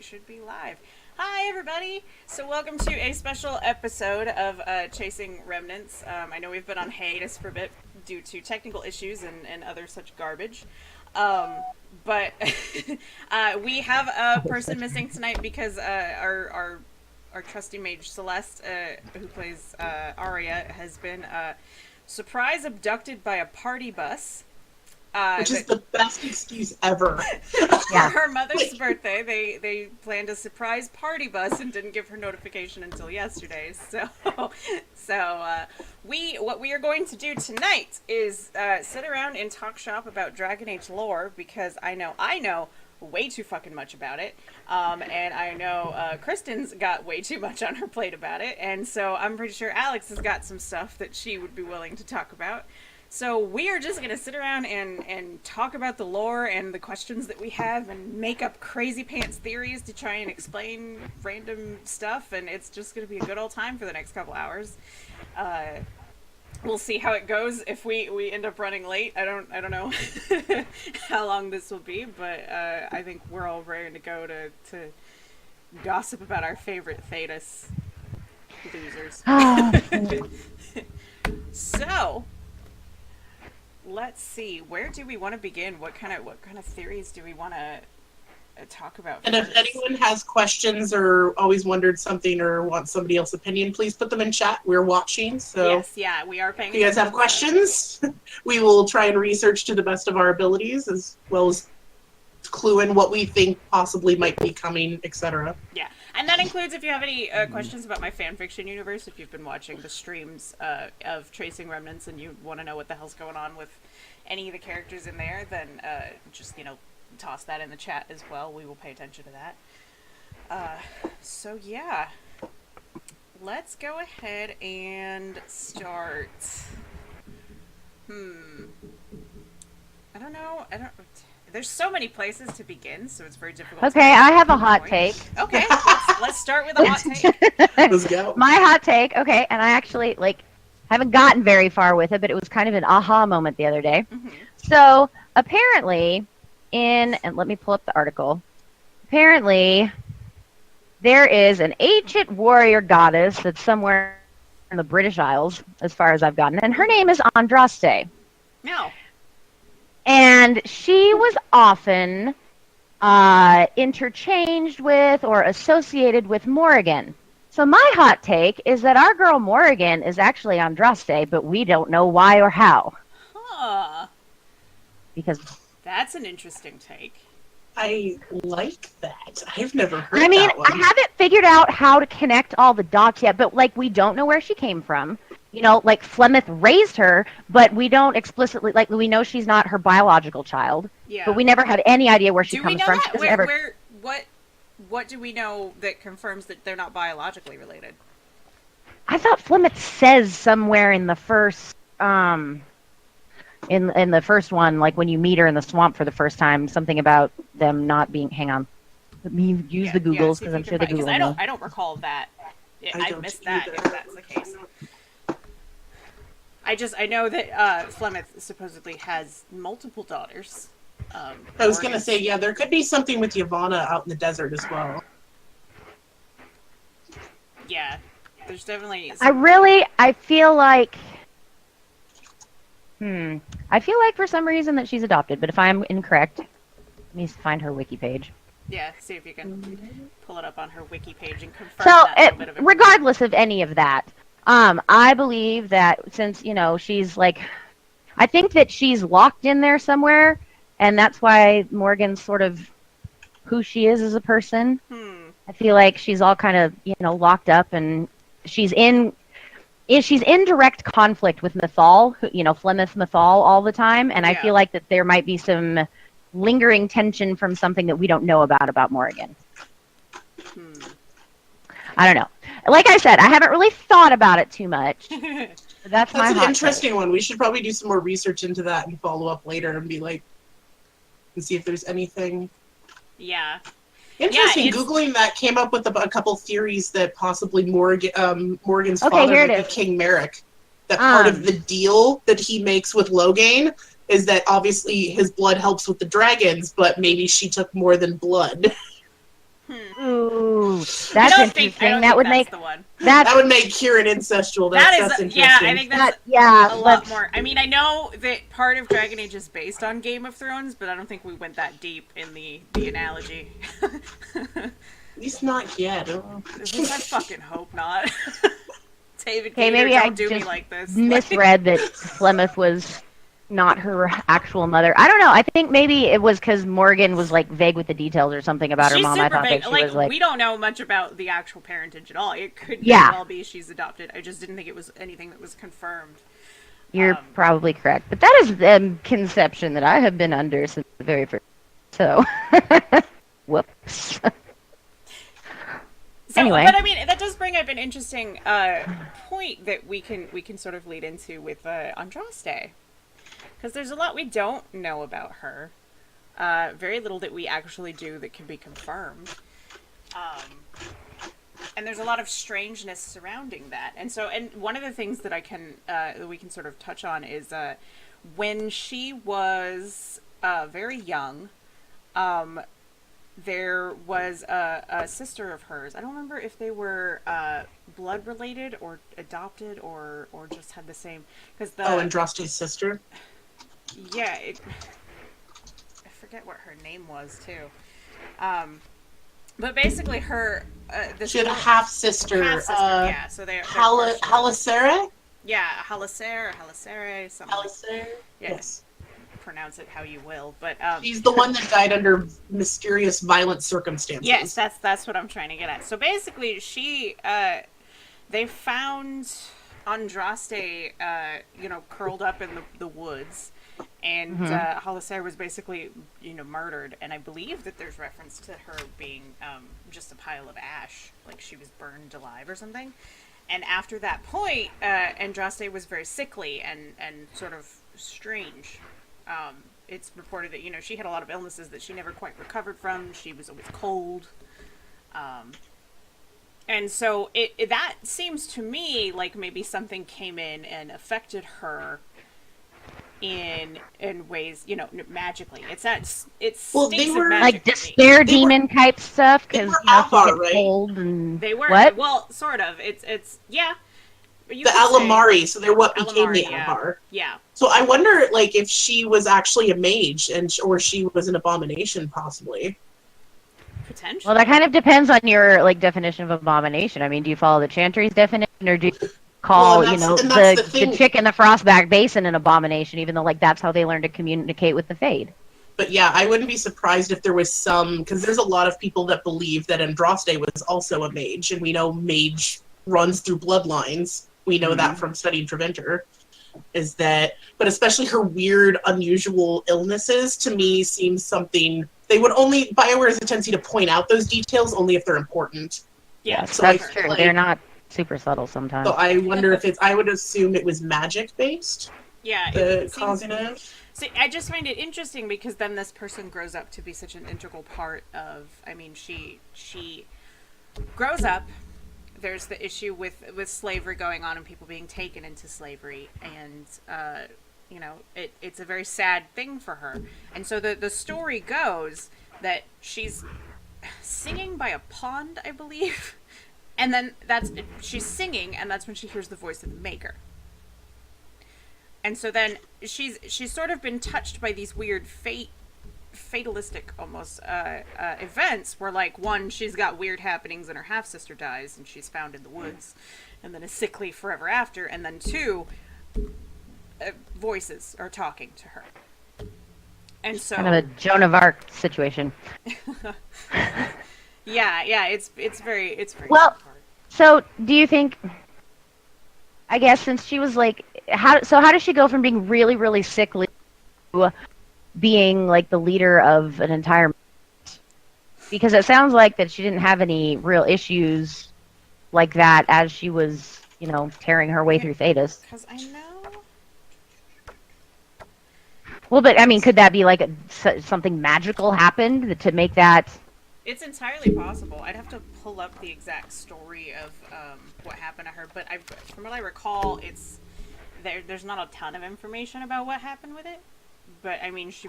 should be live. Hi, everybody. So welcome to a special episode of Chasing Remnants. I know we've been on hiatus for a bit due to technical issues and other such garbage. But we have a person missing tonight because our trusty mage Celeste, who plays Arya, has been surprise abducted by a party bus. Which is the best excuse ever. For her mother's birthday, they planned a surprise party bus and didn't give her notification until yesterday. So what we are going to do tonight is sit around and talk shop about Dragon Age lore, because I know way too fucking much about it, and I know Kristen's got way too much on her plate about it, and so I'm pretty sure Alex has got some stuff that she would be willing to talk about. So we are just going to sit around and talk about the lore and the questions that we have and make up crazy pants theories to try and explain random stuff, and it's just going to be a good old time for the next couple hours. We'll see how it goes. If we end up running late, I don't know how long this will be, but I think we're all ready to go to gossip about our favorite Thetis losers. So let's see. Where do we want to begin? What kind of theories do we want to talk about And first? if anyone has questions or always wondered something or wants somebody else's opinion, please put them in chat. We're watching, so Yes, yeah, we are paying if you guys have questions, we will try and research to the best of our abilities, as well as clue in what we think possibly might be coming, etc. Yeah, and that includes if you have any questions about my fanfiction universe, if you've been watching the streams of Tracing Remnants and you want to know what the hell's going on with any of the characters in there, then just, toss that in the chat as well. We will pay attention to that. So yeah, let's go ahead and start. I don't know. There's so many places to begin, so it's very difficult. Okay, I have a hot take. Okay, let's start with a hot take. Let's go. My hot take, okay, and I actually, haven't gotten very far with it, but it was kind of an aha moment the other day. Mm-hmm. So, apparently, and let me pull up the article. Apparently, there is an ancient warrior goddess that's somewhere in the British Isles, as far as I've gotten, and her name is Andraste. No. And she was often interchanged with or associated with Morrigan. So my hot take is that our girl Morrigan is actually Andraste, but we don't know why or how. Huh. Because that's an interesting take. I like that. I've never heard I that one. haven't figured out how to connect all the dots yet, but we don't know where she came from. Flemeth raised her, but we don't explicitly, we know she's not her biological child. Yeah. But we never had any idea where she comes from. Do we know that? What do we know that confirms that they're not biologically related? I thought Flemeth says somewhere in the first, in the first one, when you meet her in the swamp for the first time, something about them not being. Hang on, let me use the Googles because I'm sure the Google. I don't recall that. I missed that if that's the case. I know that Flemeth supposedly has multiple daughters. I was going to say, yeah, there could be something with Yavanna out in the desert as well. Yeah, there's definitely... I feel like... I feel like for some reason that she's adopted, but if I'm incorrect, let me find her wiki page. Yeah, see if you can pull it up on her wiki page and confirm that. So, regardless of any of that, I believe that since, she's I think that she's locked in there somewhere, and that's why Morgan's sort of who she is as a person. I feel like she's all kind of, locked up, and she's in direct conflict with Mythal, Flemeth Mythal all the time, and I feel like that there might be some lingering tension from something that we don't know about Morgan. I don't know. Like I said, I haven't really thought about it too much. That's an interesting one. We should probably do some more research into that and follow up later and and see if there's anything. Yeah. Interesting. Googling that came up with a couple theories that possibly Morgan's father would be King Merrick. That part of the deal that he makes with Loghain is that obviously his blood helps with the dragons, but maybe she took more than blood. Ooh, that's I don't interesting. think That would that's make the one. That would make Kieran incestual. That's interesting. Yeah, I think that's a lot let's- more. I mean, I know that part of Dragon Age is based on Game of Thrones, but I don't think we went that deep in the analogy. At least not yet. At least I fucking hope not. David Okay, Gator, maybe don't I do me just like this. misread that Plymouth was not her actual mother. I don't know. I think maybe it was because Morgan was like vague with the details or something about her She's mom. I super thought vague. that she was like, we don't know much about the actual parentage at all. It could very Yeah. well be she's adopted. I just didn't think it was anything that was confirmed. you're probably correct. But that is the conception that I have been under since the very first. So, whoops. So, Anyway. but I mean, that does bring up an interesting point that we can sort of lead into with Andraste, because there's a lot we don't know about her. Very little that we actually do that can be confirmed. And there's a lot of strangeness surrounding that. And so, and one of the things that that we can sort of touch on is when she was very young, there was a sister of hers. I don't remember if they were blood related or adopted or just had the same. Andraste's sister? Yeah, I forget what her name was too. But basically, she had a half sister. Yeah, so they're Halicere? Yeah, Halicere, something. Halicere? Yes. Pronounce it how you will, but she's the one that died under mysterious, violent circumstances. Yes, that's what I'm trying to get at. So basically, they found Andraste, curled up in the woods, and Halicere was basically, murdered. And I believe that there's reference to her being just a pile of ash, like she was burned alive or something. And after that point, Andraste was very sickly and sort of strange. It's reported that, she had a lot of illnesses that she never quite recovered from. She was always cold. And so that seems to me like maybe something came in and affected her in ways, magically. They were like despair demon type stuff because Alvar, right? Cold and they were what? Well, sort of. It's yeah. The Alamari, so they're what became the Alvar. Yeah. So I wonder, if she was actually a mage, or she was an abomination, possibly. Potentially. Well, that kind of depends on your definition of abomination. I mean, do you follow the Chantry's definition, or do you call the chick in the Frostback Basin an abomination, even though that's how they learn to communicate with the Fade? But yeah, I wouldn't be surprised if there was some, because there's a lot of people that believe that Andraste was also a mage, and we know mage runs through bloodlines. We know that from studying Treventer, but especially her weird, unusual illnesses, to me, seems something, BioWare has a tendency to point out those details only if they're important. Yeah, so that's true. They're not super subtle sometimes. So I wonder if I would assume it was magic-based? Yeah. The causative? See, I just find it interesting because then this person grows up to be such an integral part of, she grows up. There's the issue with slavery going on and people being taken into slavery, and it's a very sad thing for her. And so the story goes that she's singing by a pond, I believe, and then she's singing, and that's when she hears the voice of the Maker. And so then she's sort of been touched by these weird fatalistic almost events where she's got weird happenings and her half sister dies and she's found in the woods and then is sickly forever after, and then two, voices are talking to her, and so kind of a Joan of Arc situation. yeah, it's very well hard. So do you think, I guess, since she was how does she go from being really, really sickly to being the leader of an entire, because it sounds like that she didn't have any real issues like that as she was, tearing her way through Thetis. Because I know. Well, but I mean, could that be something magical happened to make that? It's entirely possible. I'd have to pull up the exact story of what happened to her, but from what I recall, there's not a ton of information about what happened with it. but I mean, she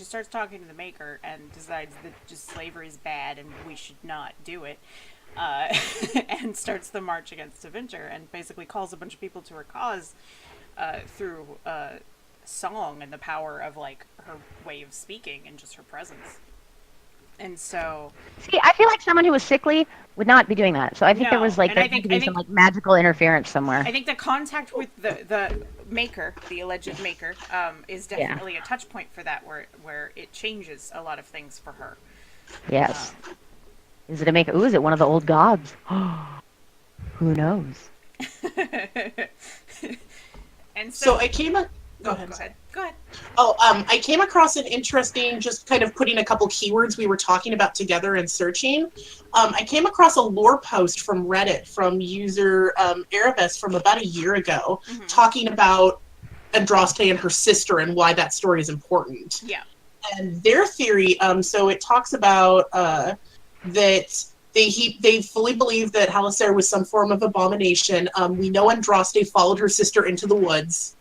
starts talking to the Maker and decides that just slavery is bad and we should not do it, and starts the march against Tevinter and basically calls a bunch of people to her cause through song and the power of like her way of speaking and just her presence. And so, see, I feel like someone who was sickly would not be doing that. So I think there No, was like and there I think- had to be I some think- like magical interference somewhere. I think the contact with the Maker, the alleged Maker, is definitely a touch point for that, where it changes a lot of things for her. Yes. Is it a maker? Ooh, is it one of the old gods? Who knows? And So so, I came. Go go ahead. ahead. Go ahead. Oh, I came across an interesting, just kind of putting a couple keywords we were talking about together and searching. I came across a lore post from Reddit from user Erebus from about a year ago, talking about Andraste and her sister and why that story is important. Yeah. And their theory, so it talks about that they fully believe that Halaster was some form of abomination. We know Andraste followed her sister into the woods.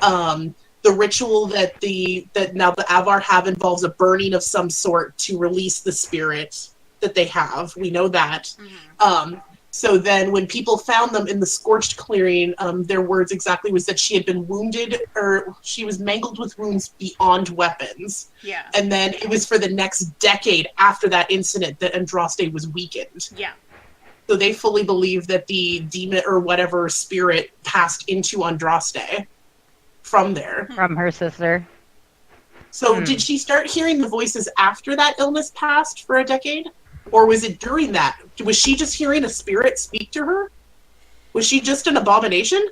The ritual that now the Avar have involves a burning of some sort to release the spirit that they have. We know that. So then when people found them in the scorched clearing, their words exactly was that she had been wounded, or she was mangled with wounds beyond weapons. Yeah. And then it was for the next decade after that incident that Andraste was weakened. Yeah. So they fully believe that the demon or whatever spirit passed into Andraste from there. From her sister. So did she start hearing the voices after that illness passed for a decade? Or was it during that? Was she just hearing a spirit speak to her? Was she just an abomination?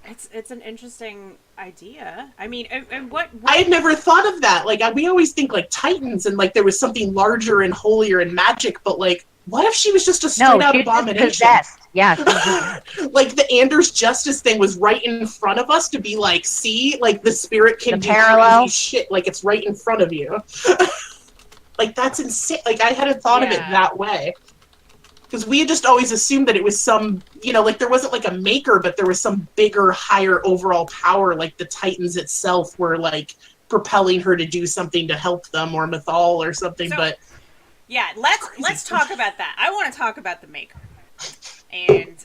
It's an interesting idea. I mean, and what I had never thought of that. Like, we always think, like, Titans and, like, there was something larger and holier in magic, but, like, what if she was just a straight-out abomination? Possessed. Yeah. She was Like, the Anders Justice thing was right in front of us to be like, see? Like, the spirit can The do parallel. crazy shit. Like, it's right in front of you. Like, that's insane. Like, I hadn't thought of it Yeah. that way. Because we had just always assumed that it was some, like, there wasn't, like, a maker, but there was some bigger, higher overall power, like the Titans itself were, like, propelling her to do something to help them, or Mythal or something, So- but... Yeah, let's talk about that. I want to talk about the Maker. And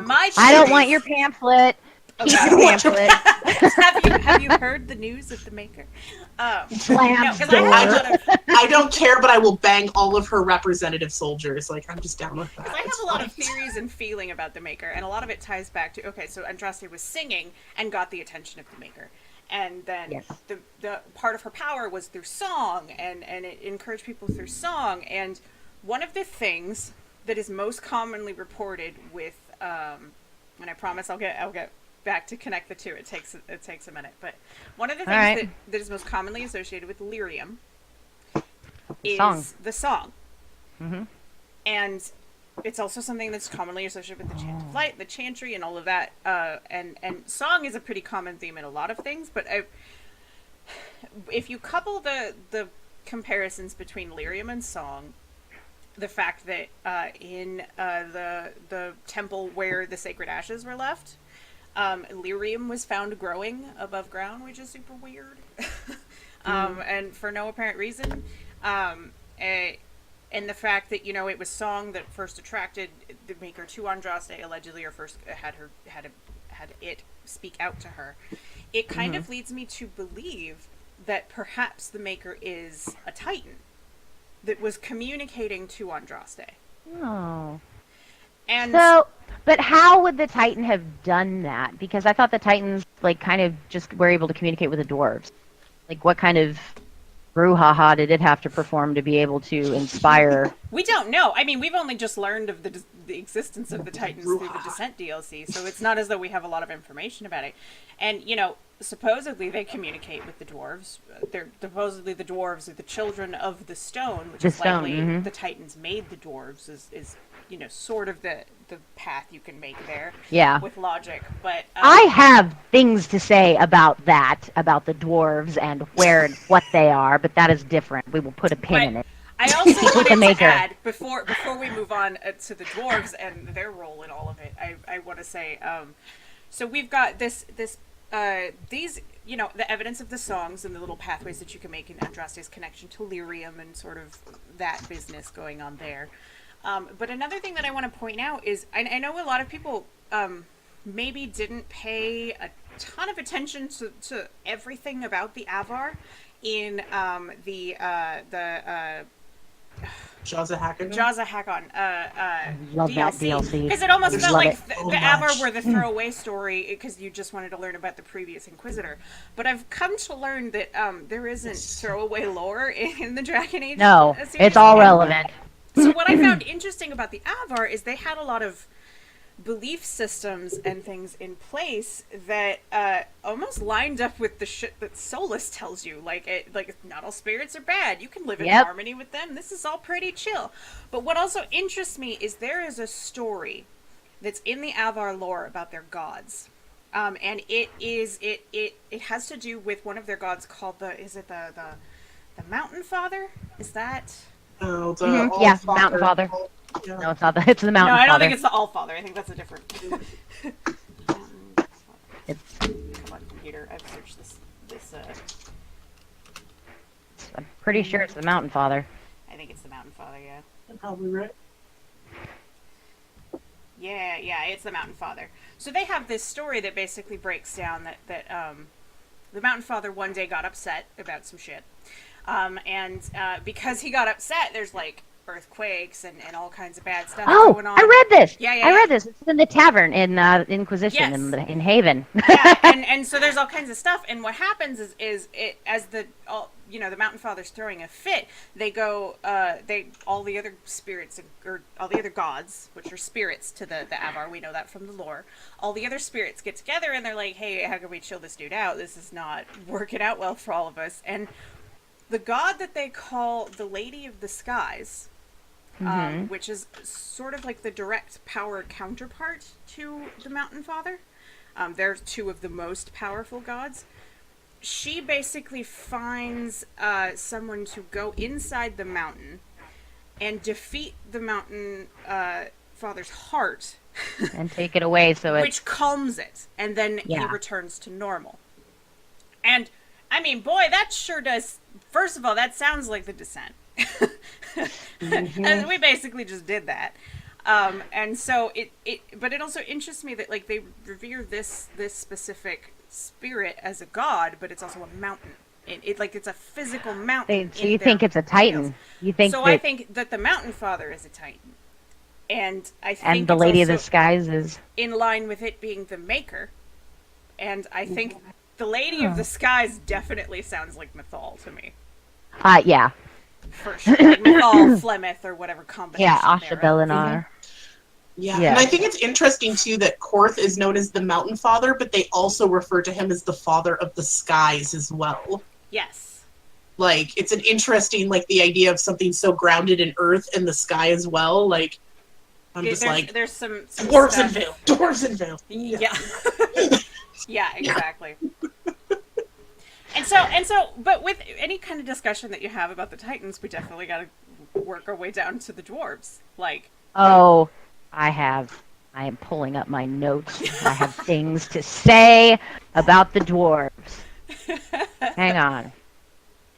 my I don't theories- want your pamphlet. Keep I your don't want your pamphlet. have you heard the news of the Maker? Slam No, 'cause door. I have a lot of I don't care, but I will bang all of her representative soldiers. Like, I'm just down with that. I have It's a lot fine. of theories and feeling about the Maker, and a lot of it ties back to so Andraste was singing and got the attention of the Maker, and then Yes. the part of her power was through song, and it encouraged people through song. And one of the things that is most commonly reported with, and I promise I'll get back to connect the two. It takes a minute, but one of the things right. that is most commonly associated with lyrium is song. the song. Mhm. And it's also something that's commonly associated with the chant of light, the chantry, and all of that. And song is a pretty common theme in a lot of things. But if you couple the comparisons between lyrium and song, the fact that in the temple where the sacred ashes were left, lyrium was found growing above ground, which is super weird, and for no apparent reason. And the fact that it was song that first attracted the Maker to Andraste, allegedly, or first had it speak out to her. It kind of leads me to believe that perhaps the Maker is a Titan that was communicating to Andraste. Oh. And So, but how would the Titan have done that? Because I thought the Titans, like, kind of just were able to communicate with the dwarves. Like, what kind of brouhaha did it have to perform to be able to inspire? we don't know. I mean, we've only just learned of the existence of the Titans through the Descent DLC, so it's not as though we have a lot of information about it. And, supposedly they communicate with the dwarves. They're supposedly the dwarves are the children of the stone, which The is stone, likely the Titans made the dwarves, is sort of the path you can make there. Yeah. With logic. But I have things to say about that, about the dwarves and where and what they are, but that is different. We will put a pin in it. I also wanted to Maker. add, before we move on to the dwarves and their role in all of it, I want to say, so we've got this these, the evidence of the songs and the little pathways that you can make in Andraste's connection to lyrium and sort of that business going on there. But another thing that I want to point out is I know a lot of people maybe didn't pay a ton of attention to everything about the Avar in the Jaza Hakon. Jaza Hakon Love that DLC. because it almost There's felt love like it so the Avar much. were the throwaway story because you just wanted to learn about the previous Inquisitor. But I've come to learn that there isn't throwaway lore in the Dragon Age. No, series. it's all relevant. So what I found interesting about the Avar is they had a lot of belief systems and things in place that almost lined up with the shit that Solus tells you. Like not all spirits are bad. You can live in Yep. harmony with them. This is all pretty chill. But what also interests me is there is a story that's in the Avar lore about their gods. And it has to do with one of their gods called the Mountain Father? Is that... Oh, the Mhm, yeah, All-Father. Mountain Father. Yeah. No, it's not. It's the Mountain No, I don't Father. think it's the All-Father. I think that's a different... It's- Come on, computer. I've searched this I'm pretty sure it's the Mountain Father. I think it's the Mountain Father, yeah. You're probably right. Yeah, it's the Mountain Father. So they have this story that basically breaks down that the Mountain Father one day got upset about some shit. And because he got upset, there's like earthquakes and all kinds of bad stuff Oh, going on. I read this. Yeah, I read this. It's in the tavern in Inquisition Yes. in Haven. Yeah, and so there's all kinds of stuff. And what happens is it as the Mountain Father's throwing a fit, they go all the other spirits or all the other gods, which are spirits to the Avar, we know that from the lore. All the other spirits get together and they're like, hey, how can we chill this dude out? This is not working out well for all of us. And the god that they call the Lady of the Skies, which is sort of like the direct power counterpart to the Mountain Father. They're two of the most powerful gods. She basically finds someone to go inside the mountain and defeat the Mountain Father's heart, And take it away so it... which calms it, and then he Yeah. returns to normal. And, I mean, boy, that sure does... First of all, that sounds like the Descent. And we basically just did that. And so but it also interests me that like they revere this specific spirit as a god, but it's also a mountain. It's a physical mountain. So you think it's a Titan? You think So that, I think that the Mountain Father is a Titan, and I think and the it's Lady of the also Skies is... in line with it being the Maker, and I think the Lady of the Skies definitely sounds like Mythal to me. Yeah. For sure. Like Mythal, Flemeth, or whatever combination. Yeah, Asha thereof. Belinar. Yeah. Yeah. And I think it's interesting too that Korth is known as the Mountain Father, but they also refer to him as the Father of the Skies as well. Yes. Like, it's an interesting, like, the idea of something so grounded in Earth and the sky as well. Like, I'm just like, there's some Dwarves and Vale. Yeah. Yeah, exactly. And so, but with any kind of discussion that you have about the Titans, we definitely got to work our way down to the dwarves. Like, Oh, I am pulling up my notes. I have things to say about the dwarves. Hang on.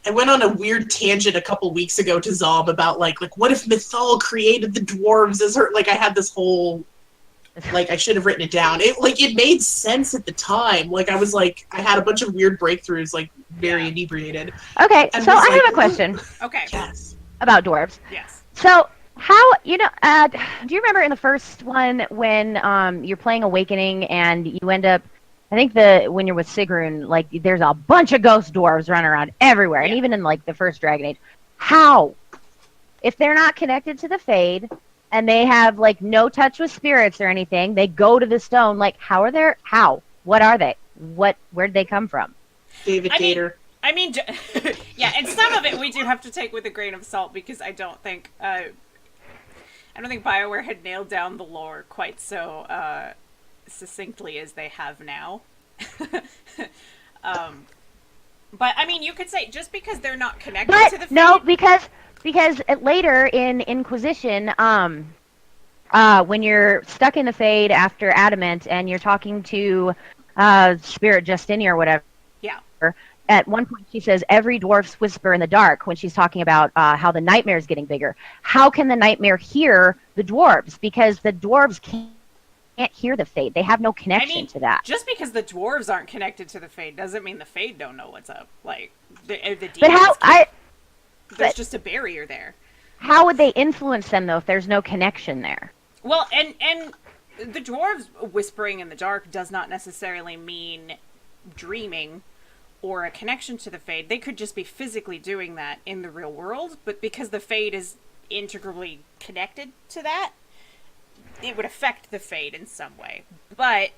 I went on a weird tangent a couple weeks ago to Zob about like what if Mythal created the dwarves as her? Like I had this whole, like I should have written it down. It made sense at the time. Like I was like I had a bunch of weird breakthroughs, like very inebriated. Okay, And so was I like, have a question okay, Yes. about dwarves. yes, So how do you remember in the first one when you're playing Awakening and you end up, I think when you're with Sigrun, like there's a bunch of ghost dwarves running around everywhere, and Yeah. even in like the first Dragon Age, how, if they're not connected to the Fade and they have like no touch with spirits or anything, they go to the stone, like what are they? Where'd they come from? David Gator. I mean, yeah, and some of it we do have to take with a grain of salt because I don't think BioWare had nailed down the lore quite so succinctly as they have now. But I mean, you could say just because they're not connected to the But no, Fade, because later in Inquisition, when you're stuck in the Fade after Adamant and you're talking to Spirit Justini or whatever. Yeah. At one point, she says, every dwarf's whisper in the dark when she's talking about how the nightmare is getting bigger. How can the nightmare hear the dwarves? Because the dwarves can't hear the Fade. They have no connection to that. Just because the dwarves aren't connected to the Fade doesn't mean the Fade don't know what's up. Like, the demons but how there's just a barrier there. How would they influence them, though, if there's no connection there? Well, and the dwarves whispering in the dark does not necessarily mean dreaming or a connection to the Fade. They could just be physically doing that in the real world, but because the Fade is integrally connected to that, it would affect the Fade in some way. But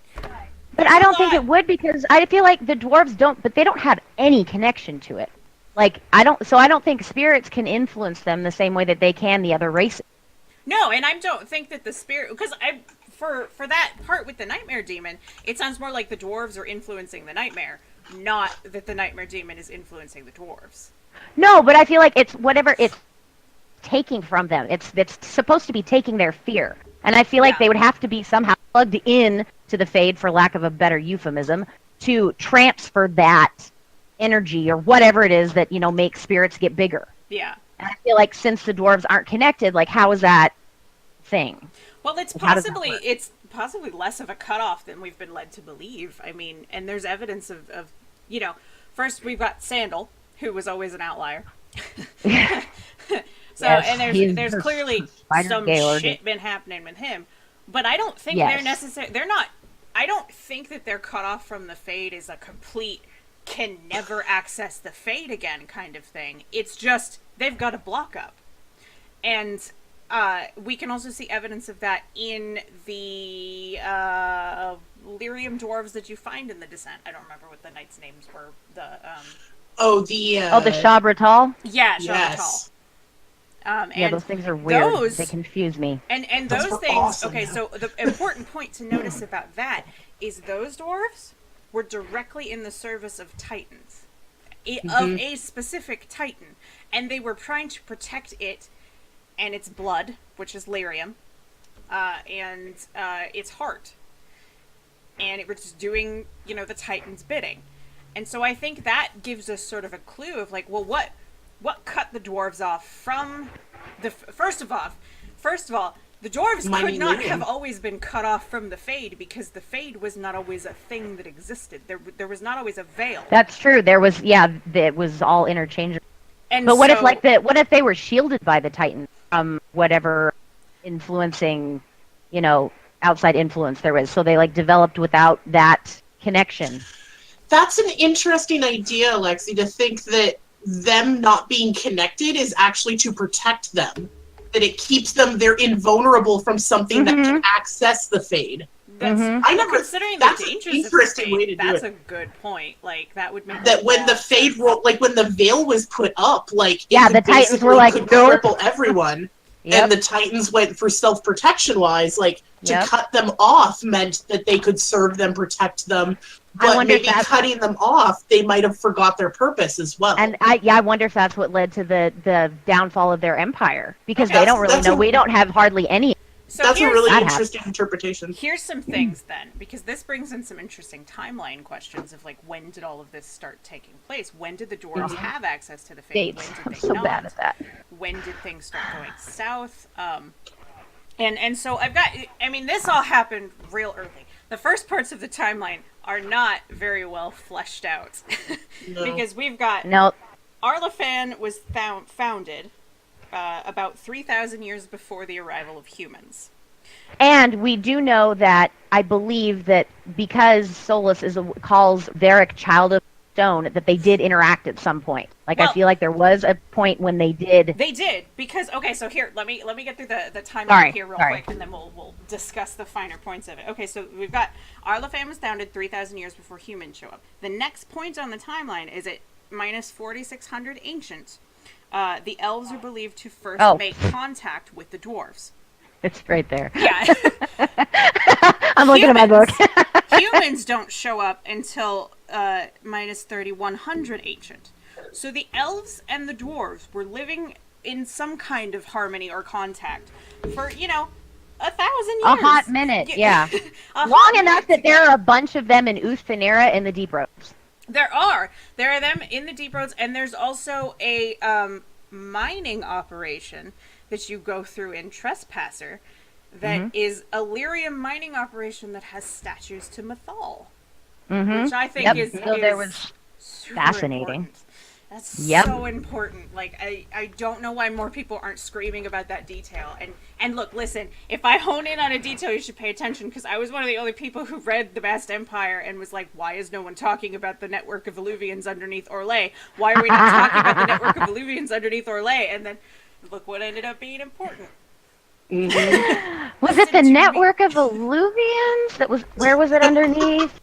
I don't think it would, because I feel like the dwarves they don't have any connection to it. Like, I don't think spirits can influence them the same way that they can the other races. No, and I don't think that the spirit, because for that part with the nightmare demon, it sounds more like the dwarves are influencing the nightmare, not that the nightmare demon is influencing the dwarves. No, but I feel like it's whatever it's taking from them. It's supposed to be taking their fear. And I feel like they would have to be somehow plugged in to the Fade, for lack of a better euphemism, to transfer that energy or whatever it is that, makes spirits get bigger. Yeah. And I feel like since the dwarves aren't connected, like, how is that thing? Well, it's possibly less of a cutoff than we've been led to believe. I mean, and there's evidence of first we've got Sandal, who was always an outlier. So, yes, and there's clearly some shit been happening with him. But I don't think I don't think that they're cut off from the Fade is a complete can never access the Fade again kind of thing. It's just they've got a block up. And we can also see evidence of that in the lyrium dwarves that you find in the Descent. I don't remember what the knights' names were. The Shabratal? Yeah, Shabratal. Yes. And those things are weird. They confuse me. And those things, awesome. Okay, so the important point to notice about that is those dwarves were directly in the service of Titans. Of a specific Titan. And they were trying to protect it and its blood, which is lyrium, and its heart. And it was just doing, the Titan's bidding. And so I think that gives us sort of a clue of, like, well, what cut the dwarves off from the... First of all, the dwarves could not have always been cut off from the Fade, because the Fade was not always a thing that existed. There was not always a veil. That's true. There was, it was all interchangeable. But what if they were shielded by the Titan from whatever influencing, outside influence there was? So they developed without that connection. That's an interesting idea, Alexi, to think that them not being connected is actually to protect them. That it keeps them, they're invulnerable from something that can access the Fade. Considering the dangers of the Fade, that's a good point. Like, that would make that when the Fade when the veil was put up, the Titans were like, could cripple everyone. And the Titans went for self-protection wise, to cut them off meant that they could serve them, protect them. But maybe cutting them off, they might have forgot their purpose as well. And I wonder if that's what led to the downfall of their empire, because they don't really know. We don't have hardly any. So that's a really interesting interpretation. Here's some things then, because this brings in some interesting timeline questions of when did all of this start taking place? When did the dwarves have access to the Fade? When did they not? So bad at that. When did things start going south? And so I've got. I mean, this all happened real early. The first parts of the timeline are not very well fleshed out, because we've got Arlafan was founded about 3,000 years before the arrival of humans. And we do know that, I believe that because Solus calls Varric child of stone, that they did interact at some point. I feel like there was a point when they did. They did, because, okay, so here, let me get through the timeline here real quick, and then we'll discuss the finer points of it. Okay, so we've got Arlafan was founded 3,000 years before humans show up. The next point on the timeline is at minus 4,600 ancient. The elves are believed to first make contact with the dwarves. It's right there. Yeah. I'm looking at my book. Humans don't show up until minus 3,100 ancient. So the elves and the dwarves were living in some kind of harmony or contact for, 1,000 years. A hot minute, yeah. A Long hot enough minute that there are a bunch of them in Uthfanera in the deep roads. There are them in the deep roads, and there's also a mining operation that you go through in Trespasser that is a lyrium mining operation that has statues to Mythal, which I think is there was fascinating. Important. That's so important. Like, I don't know why more people aren't screaming about that detail. And look, listen, if I hone in on a detail, you should pay attention, because I was one of the only people who read The Vast Empire and was like, why is no one talking about the network of Illuvians underneath Orlais? Why are we not talking about the network of Illuvians underneath Orlais? And then look what ended up being important. Was it the network of Illuvians? Where was it underneath?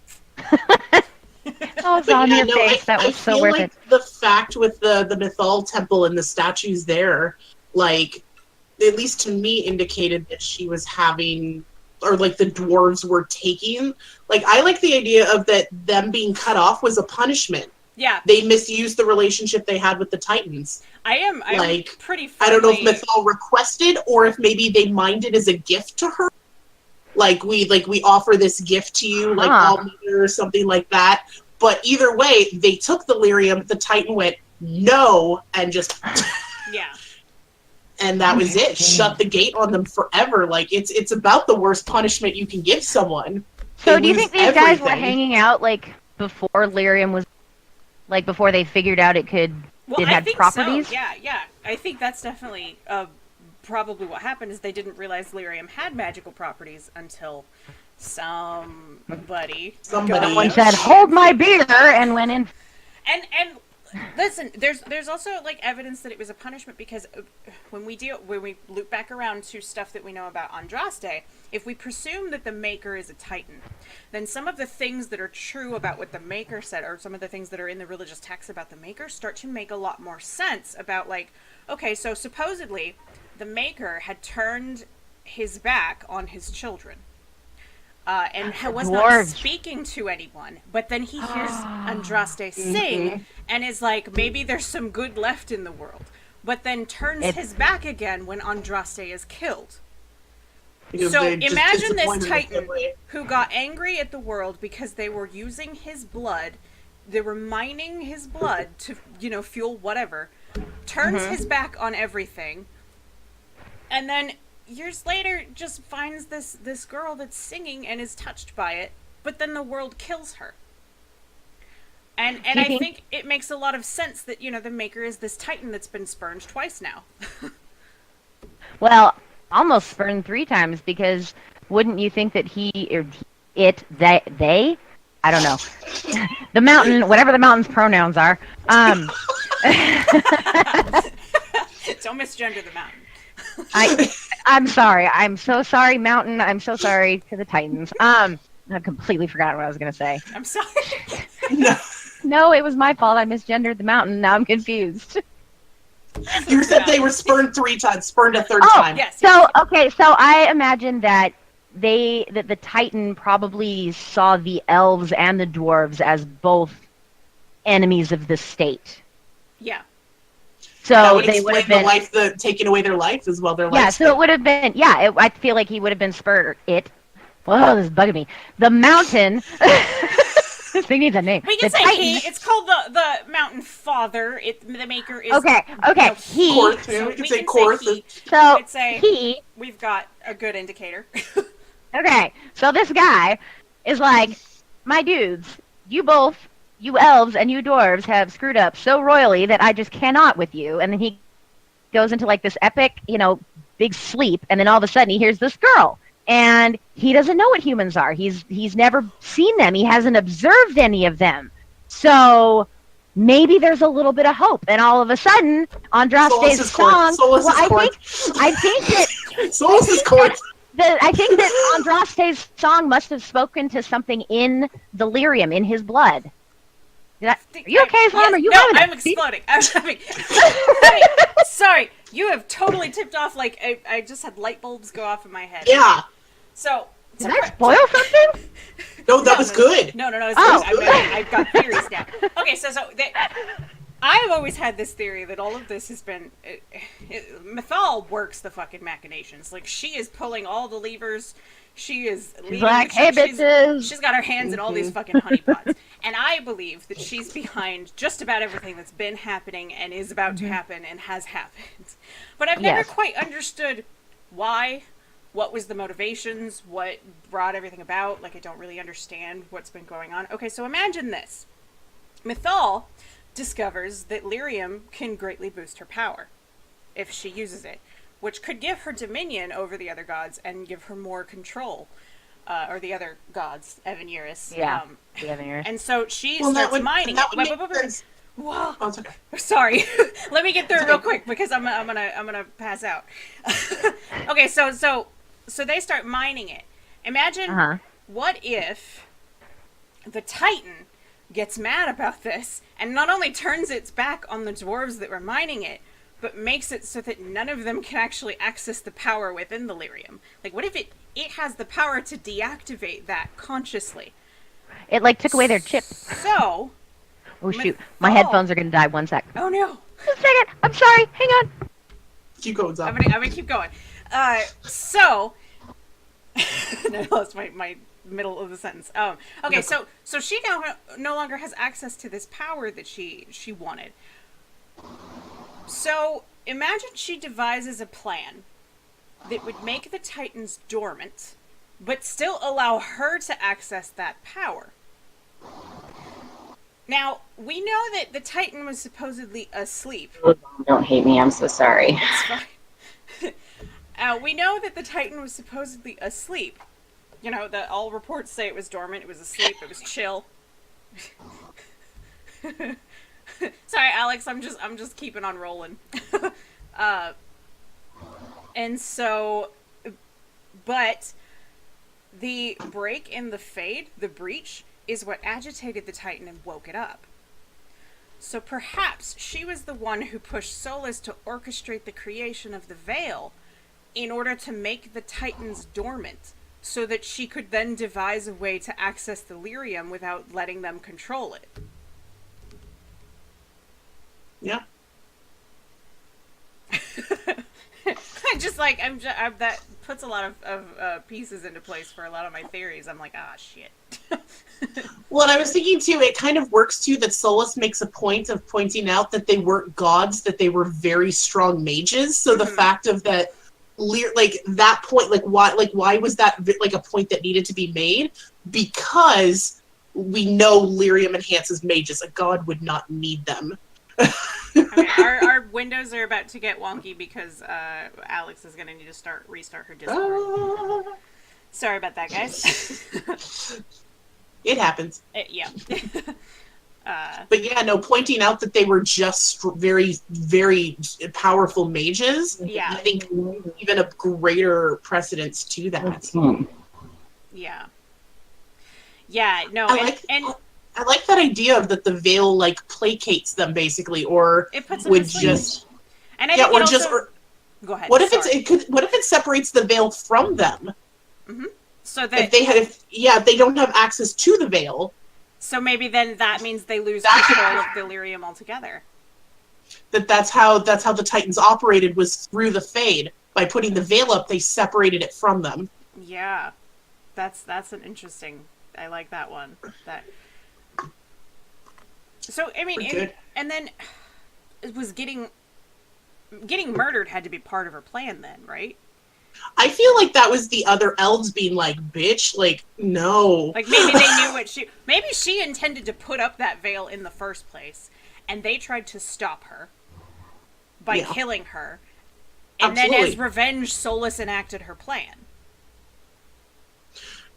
Oh, it's on your face. That was so worth it. The fact with the Mythal temple and the statues there, like, at least to me, indicated that she was having, or like the dwarves were taking. Like, I like the idea of that them being cut off was a punishment. Yeah. They misused the relationship they had with the Titans. I'm like, pretty firmly... I don't know if Mythal requested or if maybe they mined it as a gift to her. Like we offer this gift to you, like all mother or something like that. But either way, they took the lyrium. The Titan went no, and just and that was it. Shut the gate on them forever. Like it's about the worst punishment you can give someone. So do you think these guys were hanging out like before lyrium was, like before they figured out it had properties? So. Yeah. I think that's definitely. Probably what happened is they didn't realize lyrium had magical properties until somebody someone said, "Hold my beer," and went in. And listen, there's also like evidence that it was a punishment, because when we loop back around to stuff that we know about Andraste, if we presume that the Maker is a Titan, then some of the things that are true about what the Maker said, or some of the things that are in the religious texts about the Maker, start to make a lot more sense about, like, okay, so supposedly the Maker had turned his back on his children and was not speaking to anyone, but then he hears Andraste sing and is like, maybe there's some good left in the world, but then turns his back again when Andraste is killed. Because so imagine this Titan who got angry at the world because they were using his blood, they were mining his blood to, fuel whatever, turns his back on everything, and then years later just finds this girl that's singing and is touched by it, but then the world kills her. And I think it makes a lot of sense that, the Maker is this Titan that's been spurned twice now. Well, almost spurned 3 times, because wouldn't you think that they, I don't know, the mountain, whatever the mountain's pronouns are, don't misgender the mountain. I'm sorry. I'm so sorry, Mountain. I'm so sorry to the Titans. I completely forgot what I was going to say. I'm sorry. No, it was my fault. I misgendered the Mountain. Now I'm confused. You said they were spurned 3 times, spurned a 3rd time. Yes. So I imagine that the Titan probably saw the elves and the dwarves as both enemies of the state. Yeah. So they would have been taking away their life as well. Their life. Yeah, so it would have been. Yeah, I feel like he would have been spurred. Whoa, this is bugging me. The Mountain. This thing needs a name. We can say he. It's called the Mountain Father. The Maker is okay. He. Korth, so we can say Korth. So we say he. We've got a good indicator. Okay, so this guy is like, my dudes, you elves and you dwarves have screwed up so royally that I just cannot with you. And then he goes into like this epic, big sleep, and then all of a sudden he hears this girl. And he doesn't know what humans are. He's never seen them. He hasn't observed any of them. So maybe there's a little bit of hope. And all of a sudden, Andraste's song. I think that Solus' Korth. I think that Andraste's song must have spoken to something in the lyrium, in his blood. Are you okay, Slime? Yes, I'm exploding. I'm having. Sorry, you have totally tipped off. Like I just had light bulbs go off in my head. Yeah. So did I spoil something? No, that was good. No. It's good. I've got theories now. Okay, so I've always had this theory that all of this has been... Mythal works the fucking machinations. Like, she is pulling all the levers. She is leading like, the hey, ship. bitches! She's got her hands in all these fucking honeypots. And I believe that she's behind just about everything that's been happening and is about to happen and has happened. But I've never quite understood why, what was the motivations, what brought everything about. Like, I don't really understand what's been going on. Okay, so imagine this. Mythal discovers that lyrium can greatly boost her power if she uses it, which could give her dominion over the other gods and give her more control, or the other gods, Evan-Eurus. Yeah, the Evan-Eurus. And so she starts mining it. Whoa. Oh, it's okay. Sorry. Let me get through it real quick because I'm gonna pass out. Okay, so they start mining it. Imagine what if the Titan gets mad about this and not only turns its back on the dwarves that were mining it, but makes it so that none of them can actually access the power within the lyrium. Like, what if it has the power to deactivate that consciously? It, like, took away their chip. So... Oh, shoot. My headphones are going to die. 1 sec. Oh, no. Just a second. I'm sorry. Hang on. Keep going, Zach. I'm gonna keep going. So... I lost my middle of the sentence. Okay, so she now no longer has access to this power that she wanted. So imagine she devises a plan that would make the Titans dormant, but still allow her to access that power. Now, we know that the Titan was supposedly asleep. Don't hate me, I'm so sorry. It's fine. We know that the Titan was supposedly asleep. You know, that all reports say it was dormant, it was asleep, it was chill. Sorry, Alex, I'm just keeping on rolling. And so, but the break in the Fade, the breach, is what agitated the Titan and woke it up. So perhaps she was the one who pushed Solus to orchestrate the creation of the Veil in order to make the Titans dormant, so that she could then devise a way to access the lyrium without letting them control it. Yeah. That puts a lot of pieces into place for a lot of my theories. I'm like, shit. Well, and I was thinking too, it kind of works too that Solus makes a point of pointing out that they weren't gods, that they were very strong mages. So the fact of that, like that point, why was that like a point that needed to be made? Because we know lyrium enhances mages. A god would not need them. Okay, our windows are about to get wonky because Alex is going to need to restart her Discord. Sorry about that, guys. It happens. Yeah. But yeah, no, pointing out that they were just very, very powerful mages, yeah. I think even a greater precedence to that. Yeah. Yeah, no, I like that idea of that the veil like placates them basically, or it puts them would to sleep. just and I think or it just also, or, go ahead. What if what if it separates the veil from them? Mm-hmm. So that if they don't have access to the veil. So maybe then that means they lose control of delirium altogether. That's how the Titans operated, was through the Fade. By putting the veil up, they separated it from them. Yeah, that's an interesting. I like that one. So I mean, and then it was getting murdered had to be part of her plan then, right? I feel like that was the other elves being like, bitch, like, no. Like, maybe they knew maybe she intended to put up that veil in the first place, and they tried to stop her by killing her. And then as revenge, Solus enacted her plan.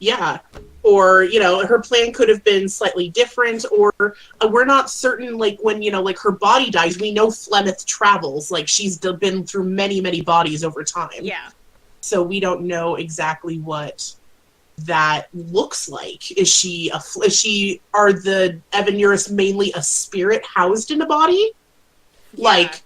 Yeah. Or, her plan could have been slightly different, or we're not certain, like, when, like, her body dies, we know Flemeth travels. Like, she's been through many, many bodies over time. Yeah. So we don't know exactly what that looks like. Are the Evan-Eurus mainly a spirit housed in a body? Yeah. Like,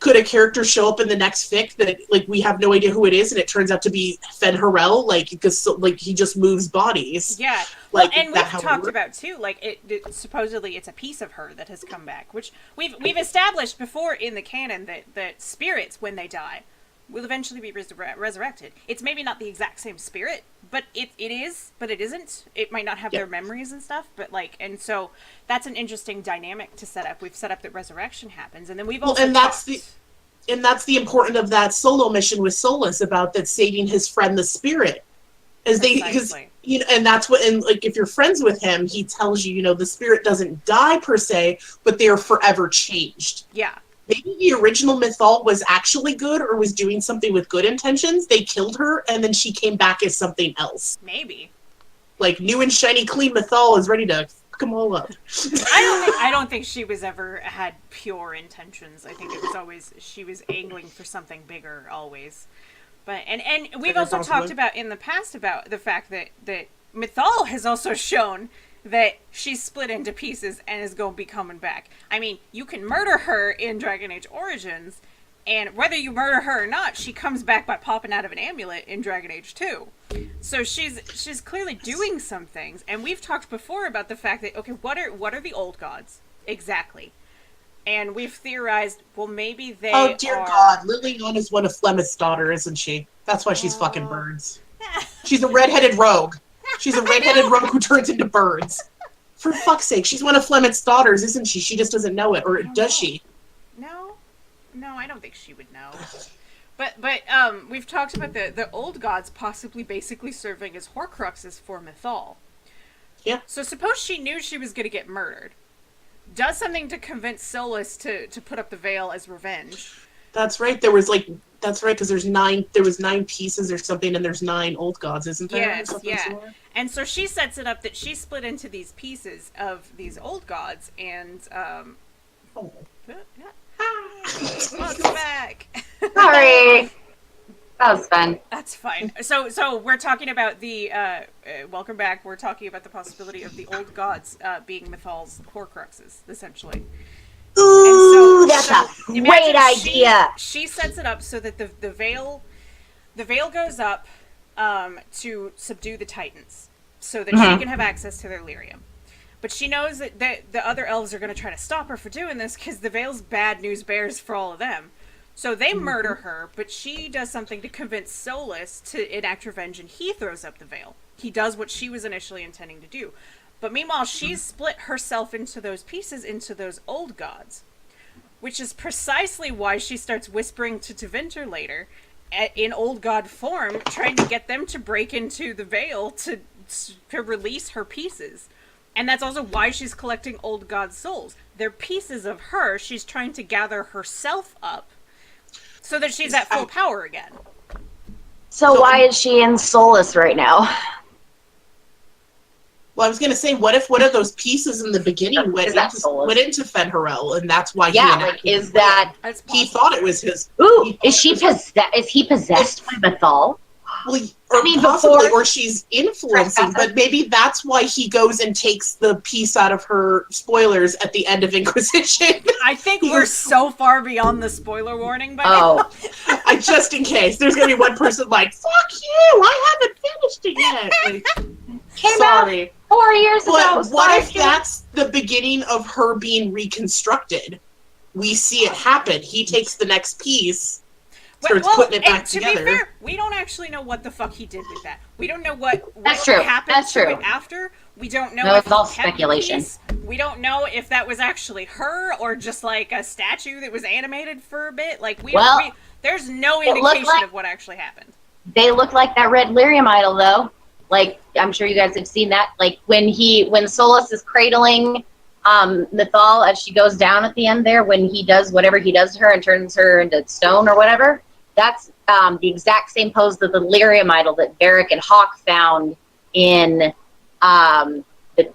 could a character show up in the next fic that like we have no idea who it is, and it turns out to be Fen Harel, like because like he just moves bodies. Yeah, like well, and we've talked about too, like it supposedly it's a piece of her that has come back, which we've established before in the canon that spirits when they die will eventually be resurrected. It's maybe not the exact same spirit, but it is, but it isn't. It might not have their memories and stuff, but like, and so that's an interesting dynamic to set up. We've set up that resurrection happens, and then we've also that's the importance of that solo mission with Solus about that saving his friend the spirit, because and that's what, and like if you're friends with him, he tells you, the spirit doesn't die per se, but they are forever changed. Yeah. Maybe the original Mythal was actually good or was doing something with good intentions. They killed her, and then she came back as something else. Maybe. Like, new and shiny clean Mythal is ready to fuck them all up. I don't think she was ever had pure intentions. I think it was always, she was angling for something bigger, always. But and we've also talked about in the past about the fact that Mythal has also shown that she's split into pieces and is going to be coming back. I mean, you can murder her in Dragon Age Origins, and whether you murder her or not, she comes back by popping out of an amulet in Dragon Age 2. So she's clearly doing some things, and we've talked before about the fact that, okay, what are the old gods? Exactly. And we've theorized, well, maybe they Oh, dear God. Liliana is one of Flemeth's daughter, isn't she? That's why she's fucking birds. She's a redheaded rogue. She's a redheaded rogue who turns into birds. For fuck's sake, she's one of Flemeth's daughters, isn't she? She just doesn't know it, or does she? No, I don't think she would know. But we've talked about the old gods possibly basically serving as Horcruxes for Mythal. Yeah. So suppose she knew she was going to get murdered, does something to convince Solus to put up the veil as revenge. That's right. That's right, because there was 9 pieces or something, and there's 9 old gods, isn't there? Yes, yeah. And so she sets it up that she split into these pieces of these old gods, and welcome back. Sorry. That was fun. That's fine. So we're talking about the welcome back. We're talking about the possibility of the old gods being Mythal's Horcruxes, essentially. Ooh, that's a great idea. She sets it up so that the veil goes up to subdue the Titans, so that she can have access to their lyrium. But she knows that the other elves are going to try to stop her for doing this because the veil's bad news bears for all of them. So they murder her, but she does something to convince Solus to enact revenge, and he throws up the veil. He does what she was initially intending to do. But meanwhile, she's split herself into those pieces, into those old gods. Which is precisely why she starts whispering to Tevinter later, in old god form, trying to get them to break into the veil to release her pieces. And that's also why she's collecting old god souls. They're pieces of her. She's trying to gather herself up so that she's at full power again. So why is she in Solus right now? Well, I was going to say, what if one of those pieces in the beginning went into Fen Harel, and that's why he he thought it was his. Ooh, is he possessed by Mythal? Well, or she's influencing, but maybe that's why he goes and takes the piece out of her spoilers at the end of Inquisition. I think we're so far beyond the spoiler warning by now. Just in case. There's going to be one person like, fuck you, I haven't finished it yet. Came out 4 years ago. What if that's the beginning of her being reconstructed? We see it happen. He takes the next piece, starts putting it back together. To be fair, we don't actually know what the fuck he did with that. We don't know what happened to it after. We don't know if it's all speculation. We don't know if that was actually her or just like a statue that was animated for a bit. Like there's no indication of what actually happened. They look like that red lyrium idol though. Like, I'm sure you guys have seen that. Like, when Solus is cradling Mythal as she goes down at the end there, when he does whatever he does to her and turns her into stone or whatever, that's the exact same pose that the lyrium idol that Varric and Hawk found in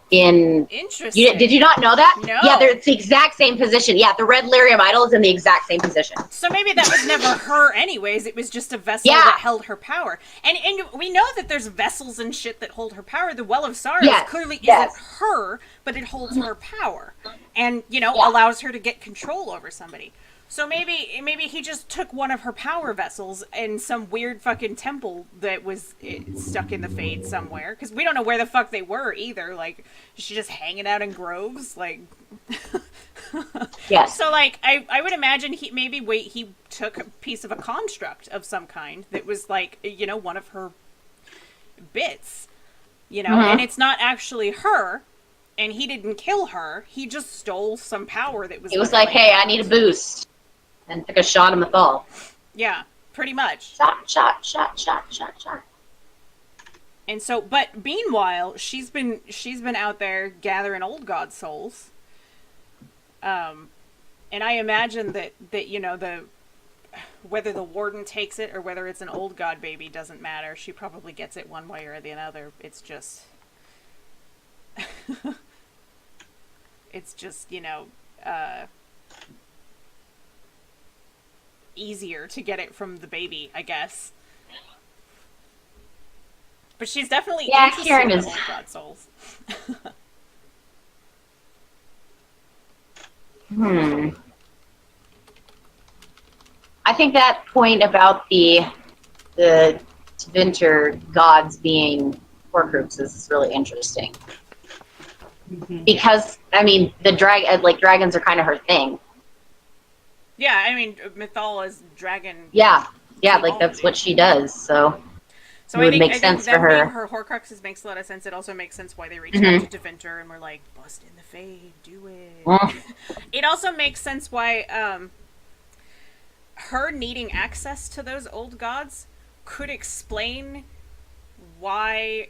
Interesting. Did you not know that? No. Yeah, it's the exact same position. Yeah, the red lyrium idol is in the exact same position. So maybe that was never her anyways. It was just a vessel that held her power. And we know that there's vessels and shit that hold her power. The Well of Sorrows clearly isn't her, but it holds her power. And, allows her to get control over somebody. So maybe he just took one of her power vessels in some weird fucking temple that was stuck in the Fade somewhere. Because we don't know where the fuck they were either. Like, is she just hanging out in groves? Like, Yes. so like I would imagine he took a piece of a construct of some kind that was like, you know, one of her bits, you know, and it's not actually her. And he didn't kill her. He just stole some power that was. It was like, hey, I need a boost, and took a shot of Mythal. Yeah, pretty much. Shot. And so, but meanwhile, she's been out there gathering old god souls. And I imagine that you know whether the warden takes it or whether it's an old god baby doesn't matter. She probably gets it one way or the other. It's just. It's just, you know, easier to get it from the baby, I guess. But she's definitely interested in old god souls. I think that point about the Tvinter gods being Horcruxes is really interesting. Because, I mean, dragons are kind of her thing. Yeah, I mean, Mythal is dragon. Yeah, like that's what she does, so it would make sense for her. Being her Horcruxes makes a lot of sense. It also makes sense why they reached out to Tvinter and were like, bust in the Fade, do it. It also makes sense why her needing access to those old gods could explain why,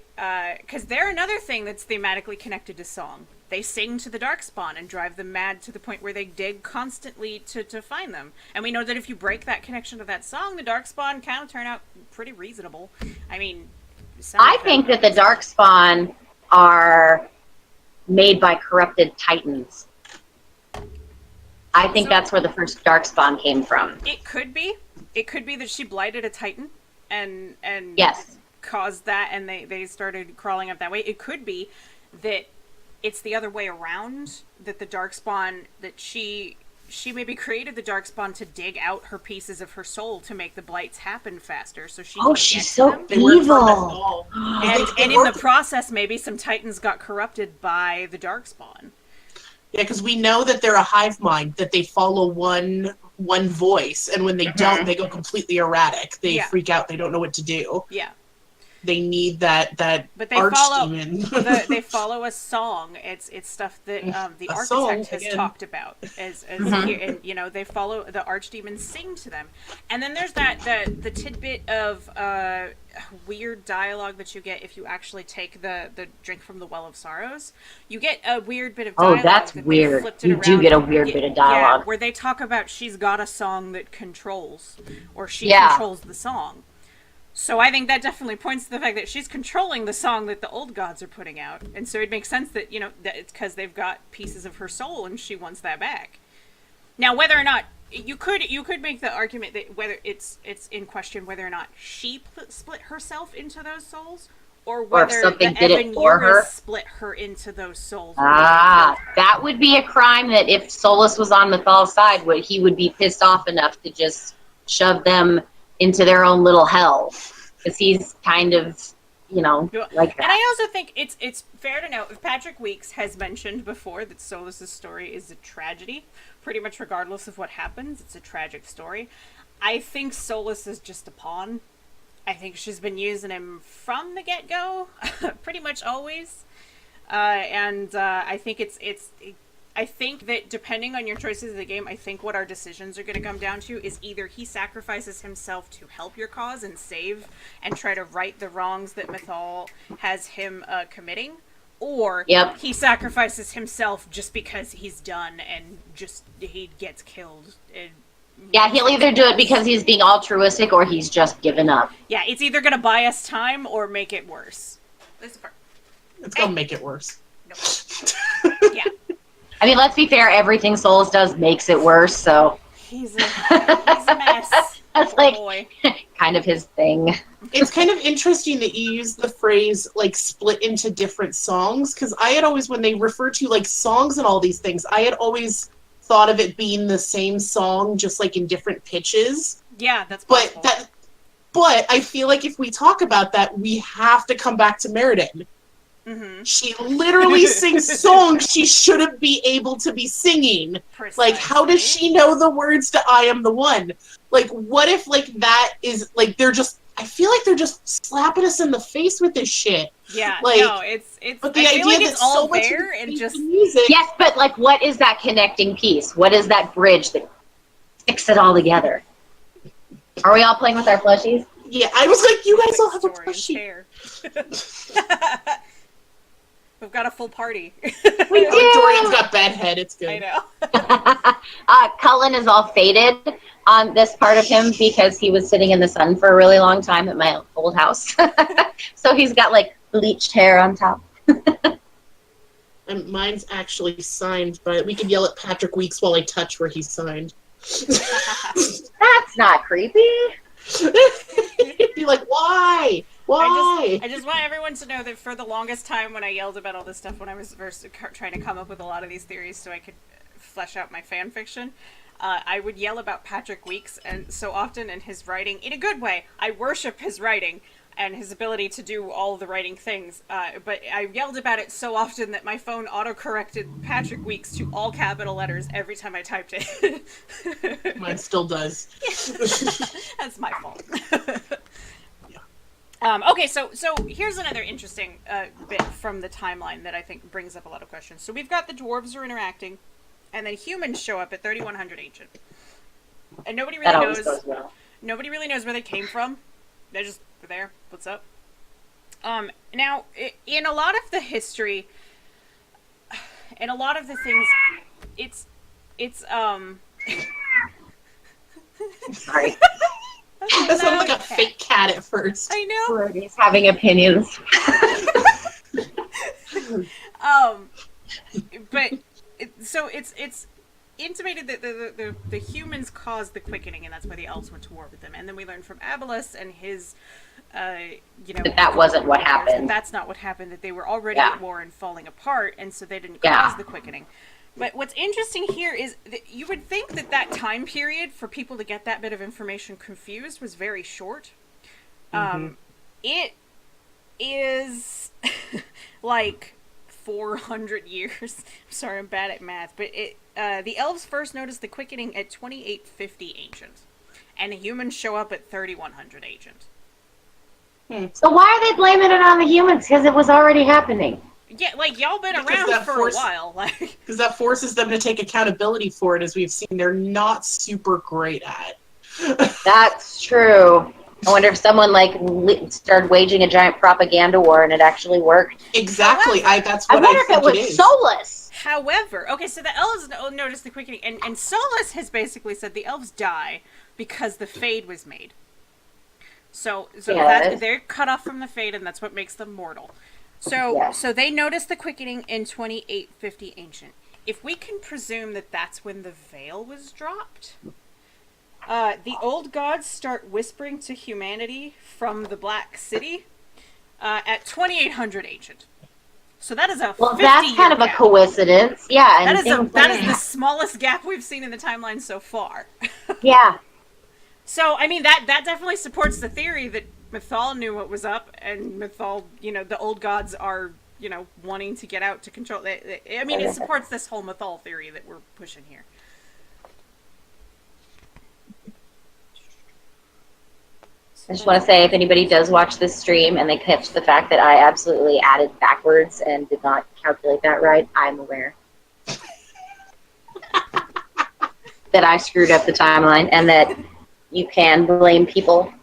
because they're another thing that's thematically connected to song. They sing to the Darkspawn and drive them mad to the point where they dig constantly to find them. And we know that if you break that connection to that song, the Darkspawn kind of turn out pretty reasonable. I mean, I think that the Darkspawn are made by corrupted titans. I think that's where the first Darkspawn came from. It could be. It could be that she blighted a titan and yes. caused that, and they started crawling up that way. It could be that it's the other way around, that the Darkspawn, that she maybe created the Darkspawn to dig out her pieces of her soul to make the blights happen faster, so she she's so evil. And in the process, maybe some titans got corrupted by the Darkspawn. Yeah, because we know that they're a hive mind, that they follow one voice, and when they don't, they go completely erratic. They freak out. They don't know what to do. Yeah. They need that but they archdemon. they follow a song. It's stuff that the architect has talked about as and, you know, they follow the archdemons, sing to them. And then there's the tidbit of weird dialogue that you get if you actually take the drink from the Well of Sorrows. You get a weird bit of dialogue. Oh, that's weird. You do get a weird bit of dialogue. Yeah, where they talk about she's got a song that controls, or she controls the song. So I think that definitely points to the fact that she's controlling the song that the old gods are putting out. And so it makes sense that, you know, that it's because they've got pieces of her soul and she wants that back. Now, whether or not, you could make the argument that whether it's in question whether or not she split herself into those souls, or whether something the did it for her. split her into those souls. That would be a crime that if Solus was on Mythal's side, he would be pissed off enough to just shove them into their own little hell, because he's kind of, you know, like that. And I also think it's fair to note, Patrick Weeks has mentioned before that Solus's story is a tragedy. Pretty much regardless of what happens, it's a tragic story. I think Solus is just a pawn. I think she's been using him from the get-go, pretty much always. I think I think that depending on your choices of the game, I think what our decisions are going to come down to is either he sacrifices himself to help your cause and save and try to right the wrongs that Mythal has him committing, or he sacrifices himself just because he's done and just he gets killed. Yeah, he'll either do it because he's being altruistic or he's just given up. Yeah, it's either going to buy us time or make it worse. It's going to make it worse. Nope. Yeah. I mean, let's be fair, everything Solus does makes it worse, so... He's a mess. That's kind of his thing. It's kind of interesting that you use the phrase, like, split into different songs, because I had always, when they refer to, like, songs and all these things, I had always thought of it being the same song, just like in different pitches. Yeah, that's possible. But I feel like if we talk about that, we have to come back to Meriden. Mm-hmm. She literally sings songs she shouldn't be able to be singing. Precisely. Like, how does she know the words to I Am the One? Like, what if, like, that is, like, I feel like they're just slapping us in the face with this shit. Yeah, like, no, it's. But the I feel idea like that it's all so much there of and the just. music. Yes, but like, what is that connecting piece? What is that bridge that sticks it all together? Are we all playing with our plushies? Yeah, I was like, you guys all have a Dorian's plushie. hair. We've got a full party. We do. Dorian's got bad head. It's good. I know. Cullen is all faded on this part of him because he was sitting in the sun for a really long time at my old house. So he's got like bleached hair on top. And mine's actually signed, but we could yell at Patrick Weeks while I touch where he's signed. That's not creepy. Be like, why? Why? I just want everyone to know that for the longest time when I yelled about all this stuff when I was first trying to come up with a lot of these theories so I could flesh out my fan fiction, I would yell about Patrick Weeks, and so often in his writing, in a good way, I worship his writing and his ability to do all the writing things, but I yelled about it so often that my phone auto-corrected Patrick Weeks to all capital letters every time I typed it. Mine still does. That's my fault. Okay, so here's another interesting bit from the timeline that I think brings up a lot of questions. So we've got the dwarves are interacting, and then humans show up at 3100 Ancient, and nobody really knows. Goes well. Nobody really knows where they came from. They're just there. What's up? Now, in a lot of the history, in a lot of the things, it's Sorry. That sounded like a fake cat at first. I know. Brody's having opinions. But so it's intimated that the humans caused the quickening, and that's why the elves went to war with them. And then we learned from Abolus and his, that wasn't what happened. That's not what happened. That they were already at war and falling apart, and so they didn't Yeah. cause the quickening. But what's interesting here is that you would think that time period for people to get that bit of information confused was very short. It is like 400 years. I'm sorry, I'm bad at math, but the elves first noticed the quickening at 2850 Ancient, and the humans show up at 3100 Ancient. So why are they blaming it on the humans? Because it was already happening. Yeah, like, y'all been Because around for a while. Like, because that forces them to take accountability for it, as we've seen. They're not super great at. That's true. I wonder if someone started waging a giant propaganda war and it actually worked. Exactly. That's what I wonder I if think it was it is. soulless. However, okay, so the elves noticed the quickening, and Solus has basically said the elves die because the Fade was made. So they're cut off from the Fade, and that's what makes them mortal. So they noticed the quickening in 2850 Ancient. If we can presume that that's when the veil was dropped, the old gods start whispering to humanity from the Black City at 2800 Ancient. So that is a 50-year that's kind of a gap. coincidence. Yeah. And That is the smallest gap we've seen in the timeline so far. Yeah. So, I mean, that definitely supports the theory that Mythal knew what was up, and Mythal, the old gods are, wanting to get out to control. I mean, it supports this whole Mythal theory that we're pushing here. I just want to say, if anybody does watch this stream and they catch the fact that I absolutely added backwards and did not calculate that right, I'm aware. That I screwed up the timeline, and that you can blame people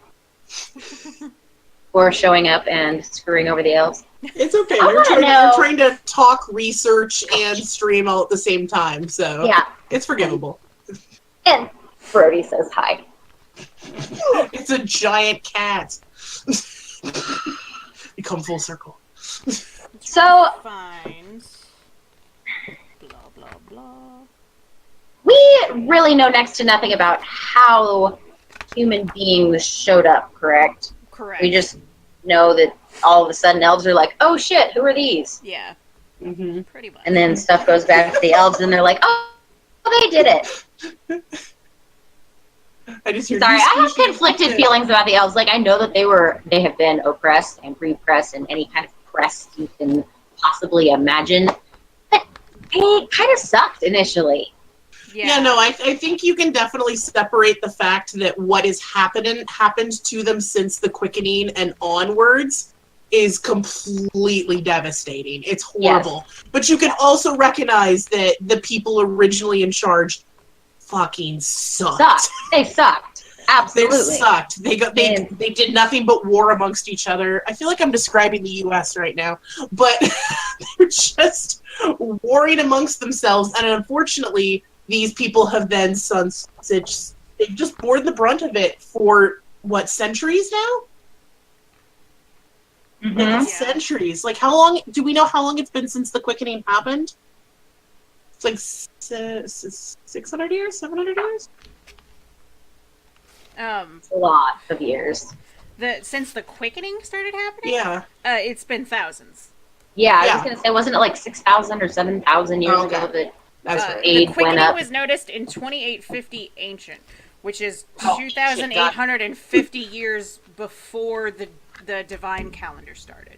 for showing up and screwing over the elves. It's okay. I You're wanna know- trying to talk, research, and stream all at the same time, so Yeah. it's forgivable. And Brody says hi. It's a giant cat. We come full circle. So Find blah blah blah. we really know next to nothing about how human beings showed up, correct? Correct. We just know that all of a sudden elves are like, oh shit, who are these? Yeah, Mm-hmm. pretty much. And then stuff goes back to the elves and they're like, oh, they did it. I just hear Sorry, new I have species. conflicted feelings about the elves. Like, I know that they have been oppressed and repressed and any kind of press you can possibly imagine. But they kind of sucked initially. Yeah, no, I think you can definitely separate the fact that what is happened to them since the quickening and onwards is completely devastating. It's horrible. Yes. But you can also recognize that the people originally in charge fucking sucked. They sucked. Absolutely. They sucked. They did nothing but war amongst each other. I feel like I'm describing the US right now. But they're just warring amongst themselves, and unfortunately these people have then they've just borne the brunt of it for what, centuries now? Mm-hmm. Like, centuries. Like, how long do we know how long it's been since the quickening happened? It's like 600 years, 700 years. It's a lot of years. Since the quickening started happening, it's been thousands. Yeah, I was gonna say, wasn't it like 6,000 or 7,000 years ago that the quickening was noticed in 2850 ancient, which is 2,850 years before the divine calendar started.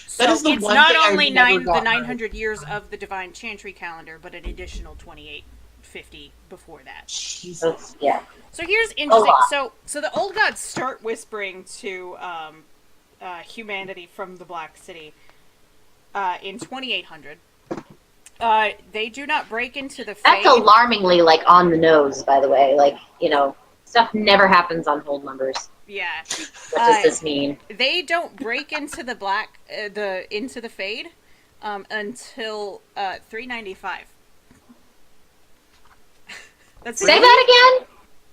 So it's not only the 900 years of the divine chantry calendar, but an additional 2850 before that. Jesus. Yeah. So here's interesting. So the old gods start whispering to humanity from the Black City in 2800. They do not break into the fade. That's alarmingly, like, on the nose, by the way. Like, you know, stuff never happens on whole numbers. Yeah. What does this mean? They don't break into the into the fade until 395. Say that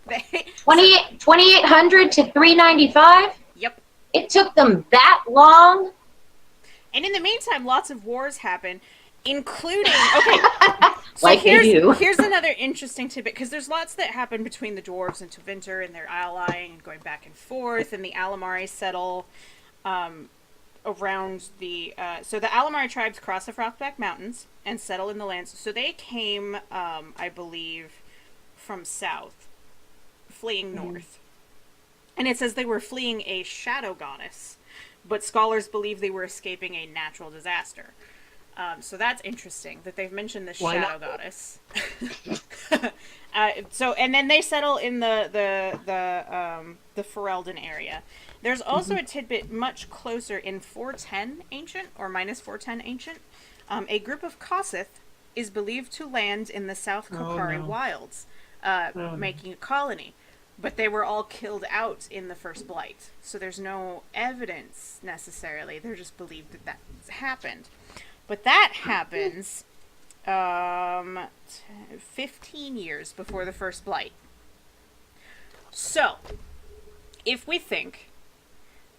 again? 2800 to 395? Yep. It took them that long? And in the meantime, lots of wars happen, including... Okay, so like here's another interesting tidbit, because there's lots that happen between the dwarves and Tevinter, and they're allying and going back and forth, and the Alamari settle around the... so the Alamari tribes cross the Frostback Mountains and settle in the lands. So they came, I believe, from south, fleeing north. And it says they were fleeing a shadow goddess, but scholars believe they were escaping a natural disaster. So that's interesting that they've mentioned the shadow goddess. And then they settle in the Ferelden area. There's also a tidbit much closer in 410 ancient, or minus 410 ancient. A group of Kossith is believed to land in the South Kokari wilds, making a colony. But they were all killed out in the first blight. So there's no evidence, necessarily. They're just believed that happened. But that happens 15 years before the first blight. So, if we think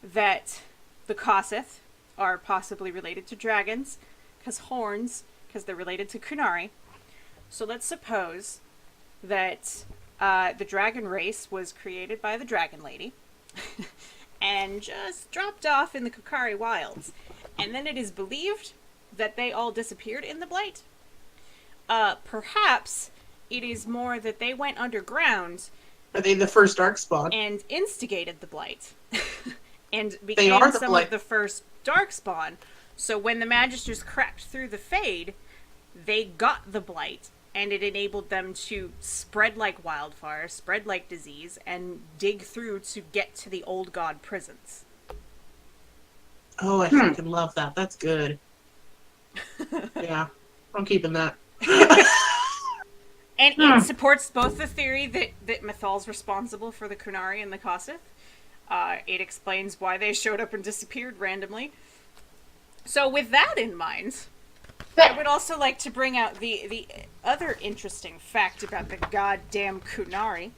that the Kossith are possibly related to dragons, because they're related to Kunari, so let's suppose that the dragon race was created by the Dragon Lady and just dropped off in the Kokari wilds. And then it is believed that they all disappeared in the blight. Perhaps it is more that they went underground. Are they the first darkspawn? And instigated the blight. And became some of the first darkspawn. So when the Magisters crept through the Fade, they got the blight. And it enabled them to spread like wildfire, spread like disease, and dig through to get to the old god prisons. Oh, I fucking love that. That's good. Yeah, I'm keeping that. And it supports both the theory that Mythal's responsible for the Kunari and the Kossith. It explains why they showed up and disappeared randomly. So with that in mind... I would also like to bring out the other interesting fact about the goddamn Kunari.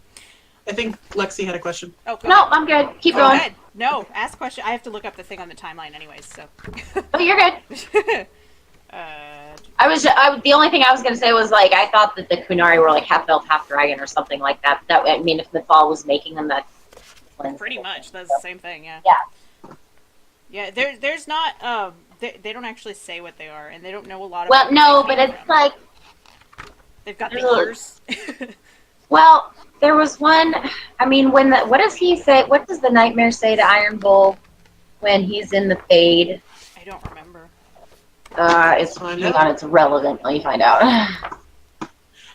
I think Lexi had a question. Oh, no, I'm good. Keep going. Ahead. No, ask a question. I have to look up the thing on the timeline anyways, so. Oh, you're good. The only thing I was going to say was, like, I thought that the Kunari were, like, half elf, half dragon or something like that. I mean, if Mythal was making them, that... Pretty much. That's the same thing, yeah. Yeah, there's not... They don't actually say what they are, and they don't know a lot about. Well, no, but it's like They've got the Ugh. ears. Well, there was one. I mean, what does he say? What does the nightmare say to Iron Bull when he's in the fade? I don't remember. Hang on, it's irrelevant. Let me find out.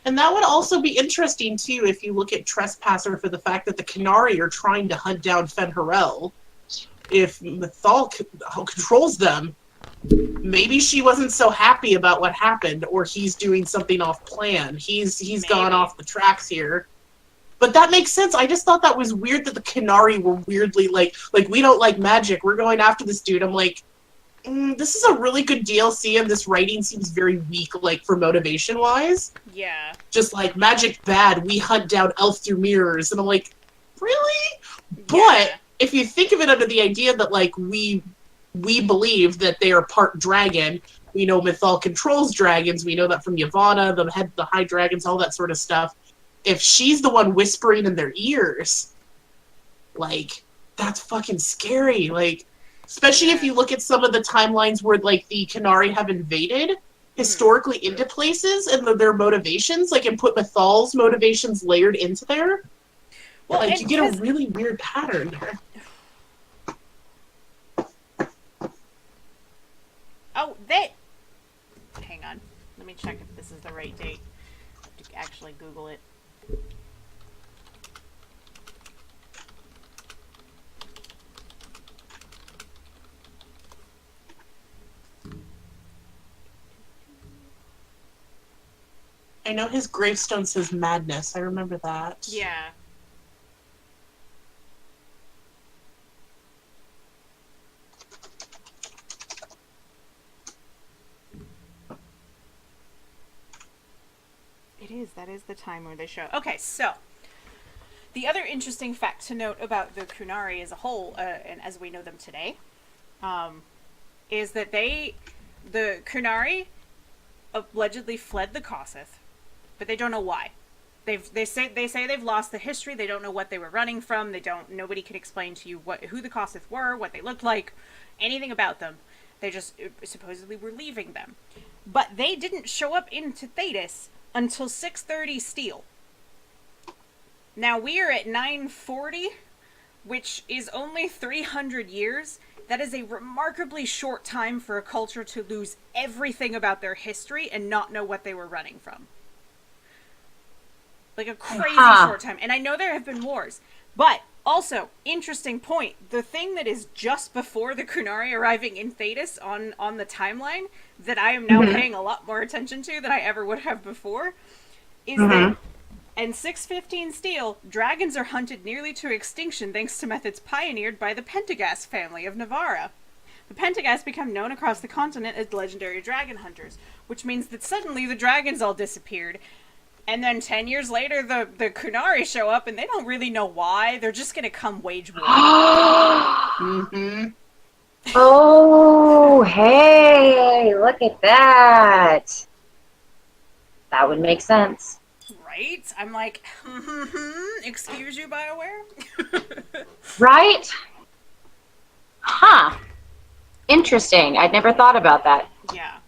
And that would also be interesting, too, if you look at Trespasser for the fact that the Canary are trying to hunt down Fen'Harel. If Mythal controls them, maybe she wasn't so happy about what happened, or he's doing something off plan. He's gone off the tracks here. But that makes sense. I just thought that was weird that the Canary were weirdly like we don't like magic. We're going after this dude. I'm like, this is a really good DLC, and this writing seems very weak, like, for motivation-wise. Yeah. Just like, magic bad, we hunt down elf through mirrors. And I'm like, really? Yeah. But if you think of it under the idea that, like, we believe that they are part dragon, we know Mythal controls dragons, we know that from Yavanna, the high dragons, all that sort of stuff. If she's the one whispering in their ears, like, that's fucking scary. Like, especially if you look at some of the timelines where, like, the Canary have invaded historically into places and their motivations, like, and put Mythal's motivations layered into there. Well, like, you get a really weird pattern there. Oh, hang on. Let me check if this is the right date. I have to actually Google it. I know his gravestone says madness. I remember that. Yeah. That is the time where they show. Okay, so the other interesting fact to note about the Kunari as a whole, and as we know them today, is that the Kunari allegedly fled the Kossith, but they don't know why. They say they've lost the history. They don't know what they were running from. Nobody could explain to you who the Kossith were, what they looked like, anything about them. They just supposedly were leaving them, but they didn't show up into Thedas until 630 Steel. Now we are at 940, which is only 300 years. That is a remarkably short time for a culture to lose everything about their history and not know what they were running from. Like a crazy short time. And I know there have been wars, but also, interesting point, the thing that is just before the Kunari arriving in Thedas on the timeline that I am now paying a lot more attention to than I ever would have before is that in 615 Steel, dragons are hunted nearly to extinction thanks to methods pioneered by the Pentagast family of Navarra. The Pentagast become known across the continent as legendary dragon hunters, which means that suddenly the dragons all disappeared. And then 10 years later, the Kunari show up, and they don't really know why. They're just going to come wage war. Oh, hey, look at that. That would make sense. Right? I'm like, excuse you, BioWare? Right? Huh. Interesting. I'd never thought about that. Yeah.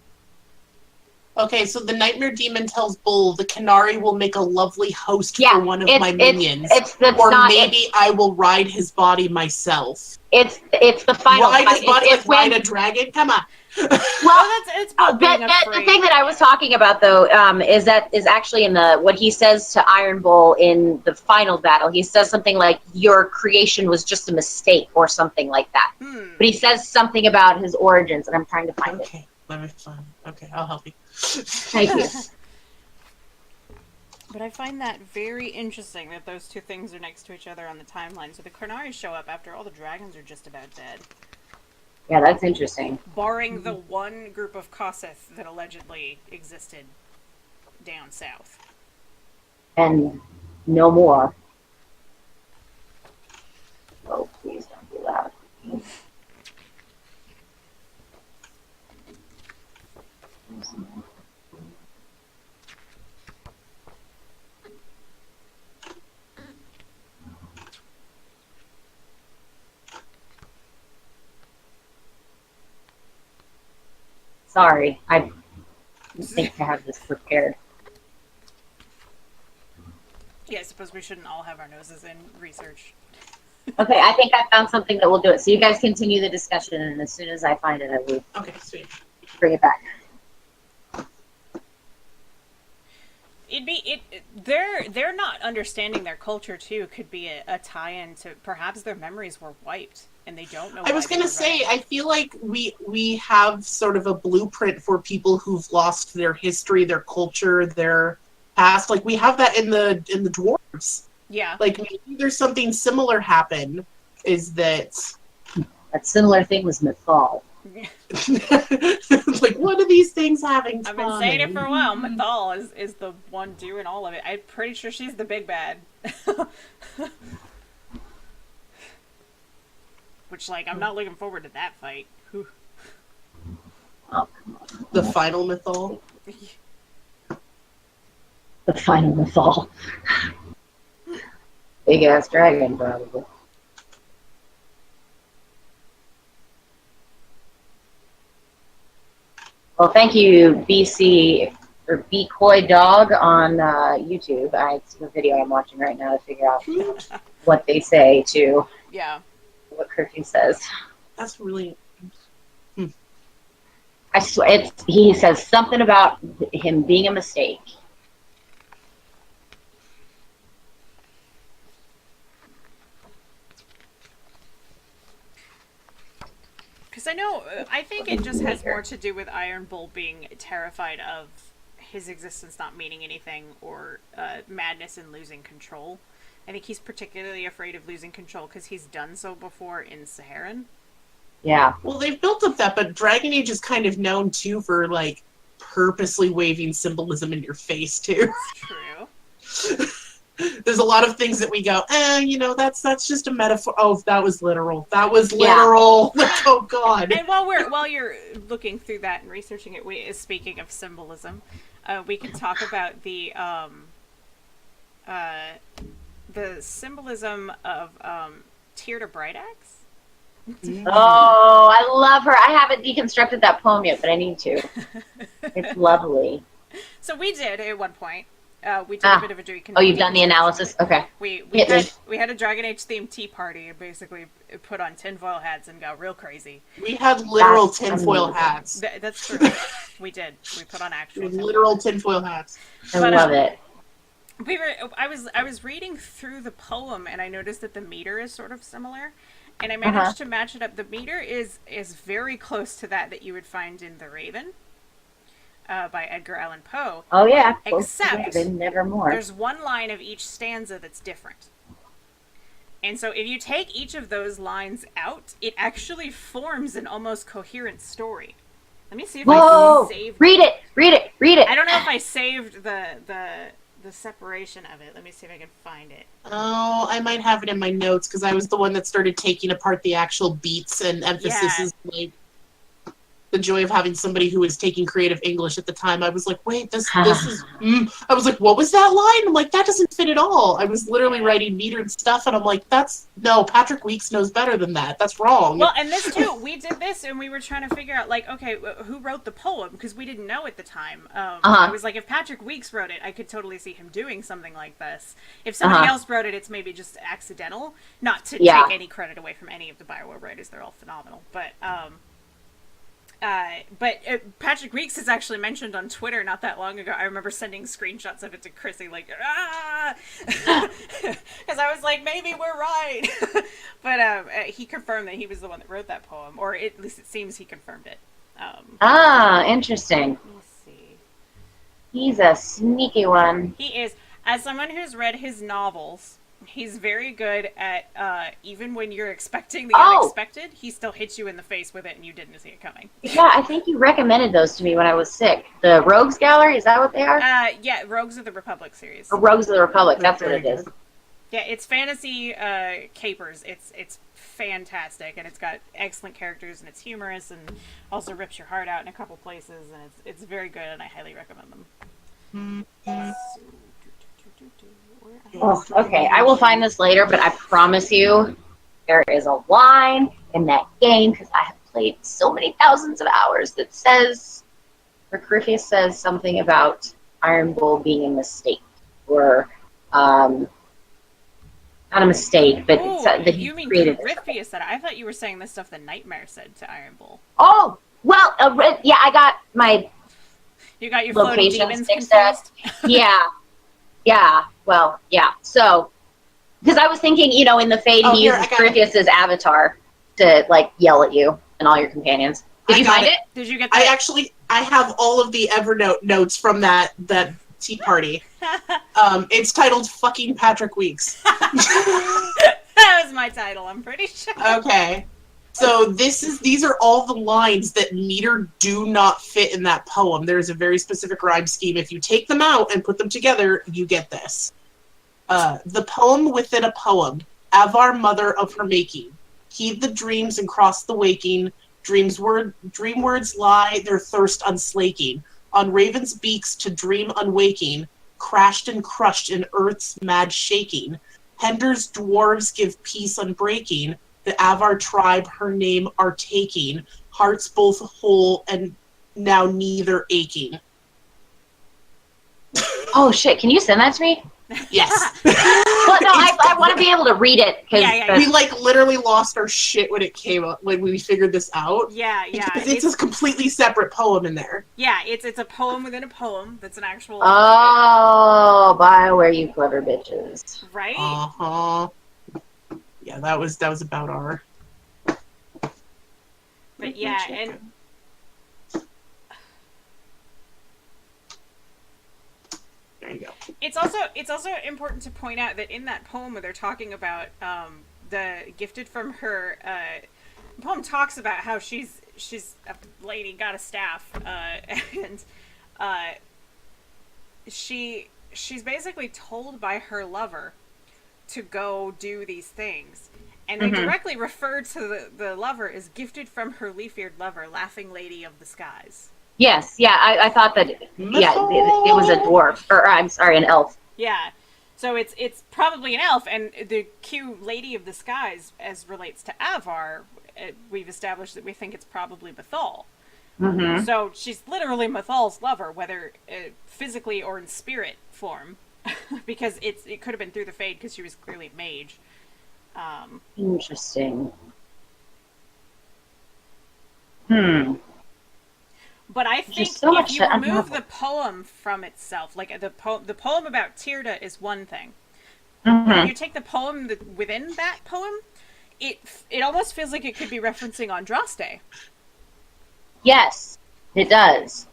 Okay, so the Nightmare Demon tells Bull the Canary will make a lovely host for one of my minions. Maybe I will ride his body myself. It's the final ride his body like ride a dragon? Come on. Well, it's the thing that I was talking about though is actually in what he says to Iron Bull in the final battle. He says something like your creation was just a mistake or something like that. But he says something about his origins, and I'm trying to find it. Okay, let me find it. Okay, I'll help you. Thank you. But I find that very interesting that those two things are next to each other on the timeline. So the Karnari show up after all the dragons are just about dead. Yeah, that's interesting. Barring the one group of Kossith that allegedly existed down south. And no more. Oh, please don't do that. Sorry, I didn't think to have this prepared. Yeah, I suppose we shouldn't all have our noses in research. Okay, I think I found something that will do it. So you guys continue the discussion, and as soon as I find it, I will Okay, sweet. bring it back. They're not understanding their culture too could be a tie-in to perhaps their memories were wiped and they don't know. I was gonna say, I feel like we have sort of a blueprint for people who've lost their history, their culture, their past. Like we have that in the dwarves. Yeah. Like maybe there's something similar happen. Is that That similar thing was Mythal. like one of these things having I've been saying it for a while. Mythal is the one doing all of it. I'm pretty sure she's the big bad. Which, like, I'm not looking forward to that fight. Whew. Oh, come on. The final Mythal. The final Mythal. Big ass dragon, probably. Well, thank you, BC or Be Coy Dog on YouTube. It's the video I'm watching right now to figure out what they say to what Curfew says. That's really. I swear, he says something about him being a mistake. Because I think it just has more to do with Iron Bull being terrified of his existence not meaning anything or madness and losing control. I think he's particularly afraid of losing control because he's done so before in Saharan. Yeah. Well, they've built up that, but Dragon Age is kind of known too for like purposely waving symbolism in your face too. True. There's a lot of things that we go, that's just a metaphor. Oh, that was literal. That was literal. Yeah. Like, oh God. And while you're looking through that and researching it, speaking of symbolism, we can talk about the symbolism of Tyrda Brightaxe. Oh, I love her. I haven't deconstructed that poem yet, but I need to. It's lovely. So we did at one point. We did a bit of a deconstruction. Oh, you've done the analysis? Okay. We had a Dragon Age themed tea party and basically put on tinfoil hats and got real crazy. We had literal tinfoil hats. That's true. We did. We put on actual literal tinfoil hats. I love it. I was reading through the poem and I noticed that the meter is sort of similar, and I managed to match it up. The meter is very close to that you would find in The Raven. By Edgar Allan Poe. Oh yeah, except Nevermore. There's one line of each stanza that's different. And so if you take each of those lines out, it actually forms an almost coherent story. Let me see if I saved Read it. I don't know if I saved the separation of it. Let me see if I can find it. Oh, I might have it in my notes because I was the one that started taking apart the actual beats and emphasis. Like the joy of having somebody who was taking creative English at the time. I was like, wait, this is... I was like, what was that line? I'm like, that doesn't fit at all. I was literally writing metered stuff, and I'm like, no, Patrick Weeks knows better than that. That's wrong. Well, and this too, we did this, and we were trying to figure out, like, okay, who wrote the poem? Because we didn't know at the time. I was like, if Patrick Weeks wrote it, I could totally see him doing something like this. If somebody else wrote it, it's maybe just accidental. Not to take any credit away from any of the Bioware writers. They're all phenomenal. But Patrick Weeks is actually mentioned on Twitter not that long ago. I remember sending screenshots of it to Chrissy, like, because I was like, maybe we're right. But he confirmed that he was the one that wrote that poem, or at least it seems he confirmed it. Interesting. Let me see. He's a sneaky one. He is. As someone who's read his novels, he's very good at, even when you're expecting the unexpected, he still hits you in the face with it and you didn't see it coming. Yeah, I think you recommended those to me when I was sick. The Rogues Gallery, is that what they are? Yeah, Rogues of the Republic series. Or Rogues of the Republic, that's what it is. Yeah, it's fantasy capers. It's fantastic, and it's got excellent characters, and it's humorous, and also rips your heart out in a couple places, and it's very good, and I highly recommend them. Oh, okay, I will find this later, but I promise you there is a line in that game, because I have played so many thousands of hours, that says, or Corypheus says something about Iron Bull being a mistake, or Not a mistake, but Oh, that he you mean created this. Coryphia said it. I thought you were saying the stuff the Nightmare said to Iron Bull. Oh, well, yeah, I got my You got your floating locations demons fixed up. confused? Yeah, well, yeah. So, because I was thinking, in the Fade, Oh, he here, uses I got it. Corypheus' avatar to, yell at you and all your companions. Did I you got find it? Did you get that? I have all of the Evernote notes from that tea party. It's titled "Fucking Patrick Weeks." That was my title, I'm pretty sure. Okay. So these are all the lines that meter do not fit in that poem. There is a very specific rhyme scheme. If you take them out and put them together, you get this. The poem within a poem, Avar, mother of her making. Heed the dreams and cross the waking. Dream words lie, their thirst unslaking. On ravens' beaks to dream unwaking. Crashed and crushed in earth's mad shaking. Hender's dwarves give peace unbreaking. The Avar tribe her name are taking. Hearts both whole and now neither aching. Oh, shit. Can you send that to me? Yes. Well, no, I want to be able to read it. Yeah. We literally lost our shit when it came up, when we figured this out. Yeah. Because it's a completely separate poem in there. Yeah, it's a poem within a poem that's an actual... Oh, BioWare, you clever bitches. Right? Uh-huh. Yeah, that was about our... But yeah, and... There you go. It's also important to point out that in that poem where they're talking about the gifted from her, the poem talks about how she's a lady, got a staff, and she's basically told by her lover to go do these things. And they directly refer to the lover as gifted from her leaf-eared lover, laughing lady of the skies. Yes, yeah, I thought that, it was a dwarf, or I'm sorry, an elf. Yeah. So it's probably an elf, and the Q Lady of the Skies, as relates to Avar, we've established that we think it's probably Bethal. Mm-hmm. So she's literally Methal's lover, whether physically or in spirit form, because it could have been through the Fade, because she was clearly a mage. Interesting. But I think so if much you to remove unravel. the poem from itself, like the poem about Tyrda is one thing. Mm-hmm. If you take the poem within that poem, it almost feels like it could be referencing Andraste. Yes, it does.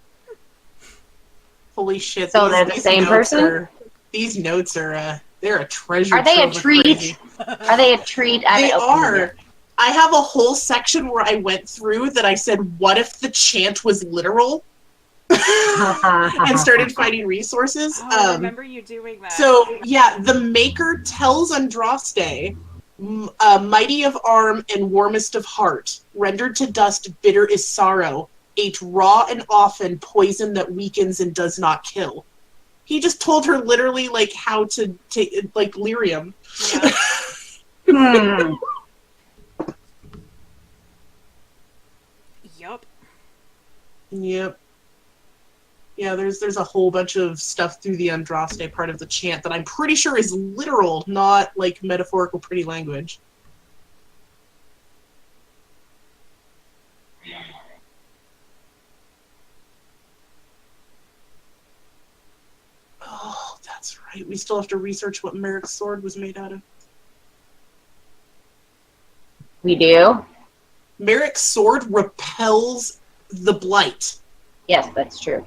Holy shit. So they're the same person? These notes are, they're a treasure Are they a trove of treat? crazy. Are they a treat? I They haven't opened them are. yet. I have a whole section where I went through that I said, what if the chant was literal? And started finding resources. Oh, I remember you doing that. So, yeah, the Maker tells Andraste, mighty of arm and warmest of heart, rendered to dust bitter is sorrow, ate raw and often poison that weakens and does not kill. He just told her literally, how to take, lyrium. Yeah. Yup. Yep. Yeah, there's a whole bunch of stuff through the Andraste part of the chant that I'm pretty sure is literal, not metaphorical pretty language. Oh, that's right. We still have to research what Merrick's sword was made out of. We do? Merrick's sword repels the blight. Yes, that's true.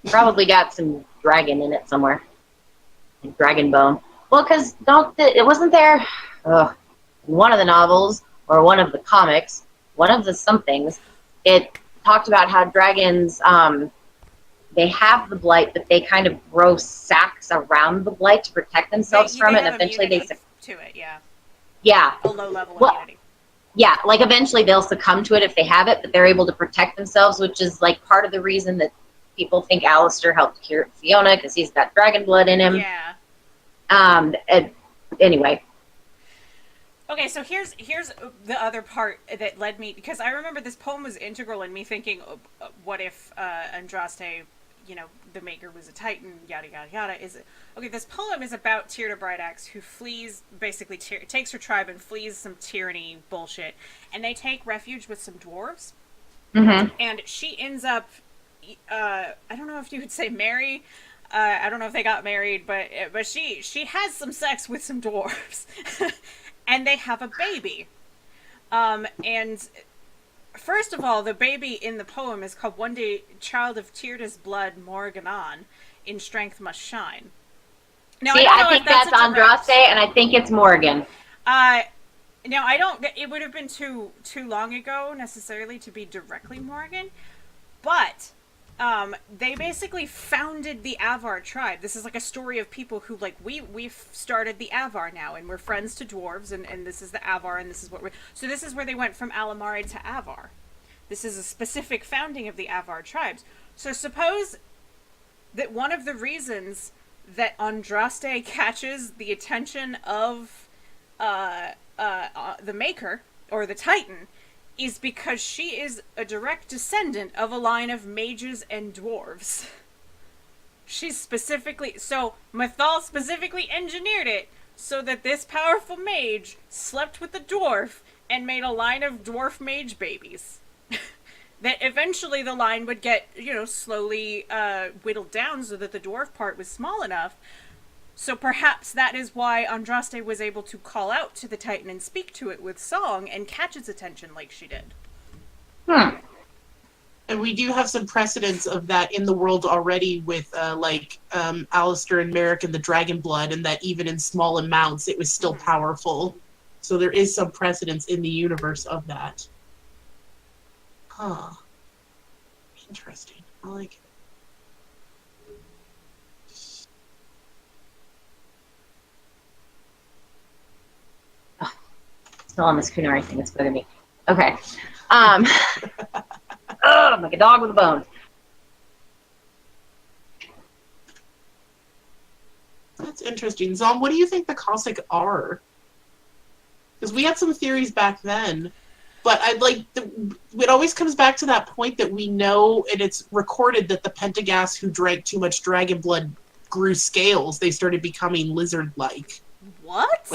Probably got some dragon in it somewhere. Dragon bone. Well, because it wasn't there in one of the novels or one of the comics, one of the somethings, it talked about how dragons, they have the blight, but they kind of grow sacks around the blight to protect themselves from it, and eventually they to it, yeah. Yeah. A low level Well, immunity. yeah, eventually they'll succumb to it if they have it, but they're able to protect themselves, which is part of the reason that people think Alistair helped cure Fiona, because he's got dragon blood in him. Yeah. Anyway. Okay, so here's the other part that led me, because I remember this poem was integral in me thinking, what if Andraste you know, the maker was a titan, yada yada yada. Okay, this poem is about Tyrda Brightaxe, who flees, basically takes her tribe and flees some tyranny bullshit, and they take refuge with some dwarves. And she ends up, I don't know if you would say marry. I don't know if they got married, but she has some sex with some dwarves, and they have a baby. And first of all, the baby in the poem is called "One Day, Child of Tyrda's Blood, Morganon, in Strength Must Shine." Now, See, I think that's Andraste, and I think it's Morgan. Now, I don't. It would have been too long ago necessarily to be directly Morgan, but they basically founded the Avar tribe. This is like a story of people who, like, we've started the Avar now, and we're friends to dwarves, and this is the Avar, and this is what we're. So this is where they went from Alamari to Avar. This is a specific founding of the Avar tribes. So suppose that one of the reasons that Andraste catches the attention of the Maker, or the Titan, is because she is a direct descendant of a line of mages and dwarves. She's specifically... So, Mathal specifically engineered it so that this powerful mage slept with the dwarf and made a line of dwarf mage babies. That eventually the line would get, you know, slowly whittled down so that the dwarf part was small enough. So perhaps that is why Andraste was able to call out to the Titan and speak to it with song and catch its attention like she did. And we do have some precedents of that in the world already with, Alistair and Merrick and the Dragon Blood, and that even in small amounts it was still powerful. So there is some precedence in the universe of that. Huh. Interesting. I like it. Still on this Kunari thing, it's bugging me. Okay. I'm like a dog with a bone. That's interesting. Zom, what do you think the Cossack are? Because we had some theories back then, but it always comes back to that point that we know, and it's recorded, that the Pentagast who drank too much dragon blood grew scales. They started becoming lizard-like. What?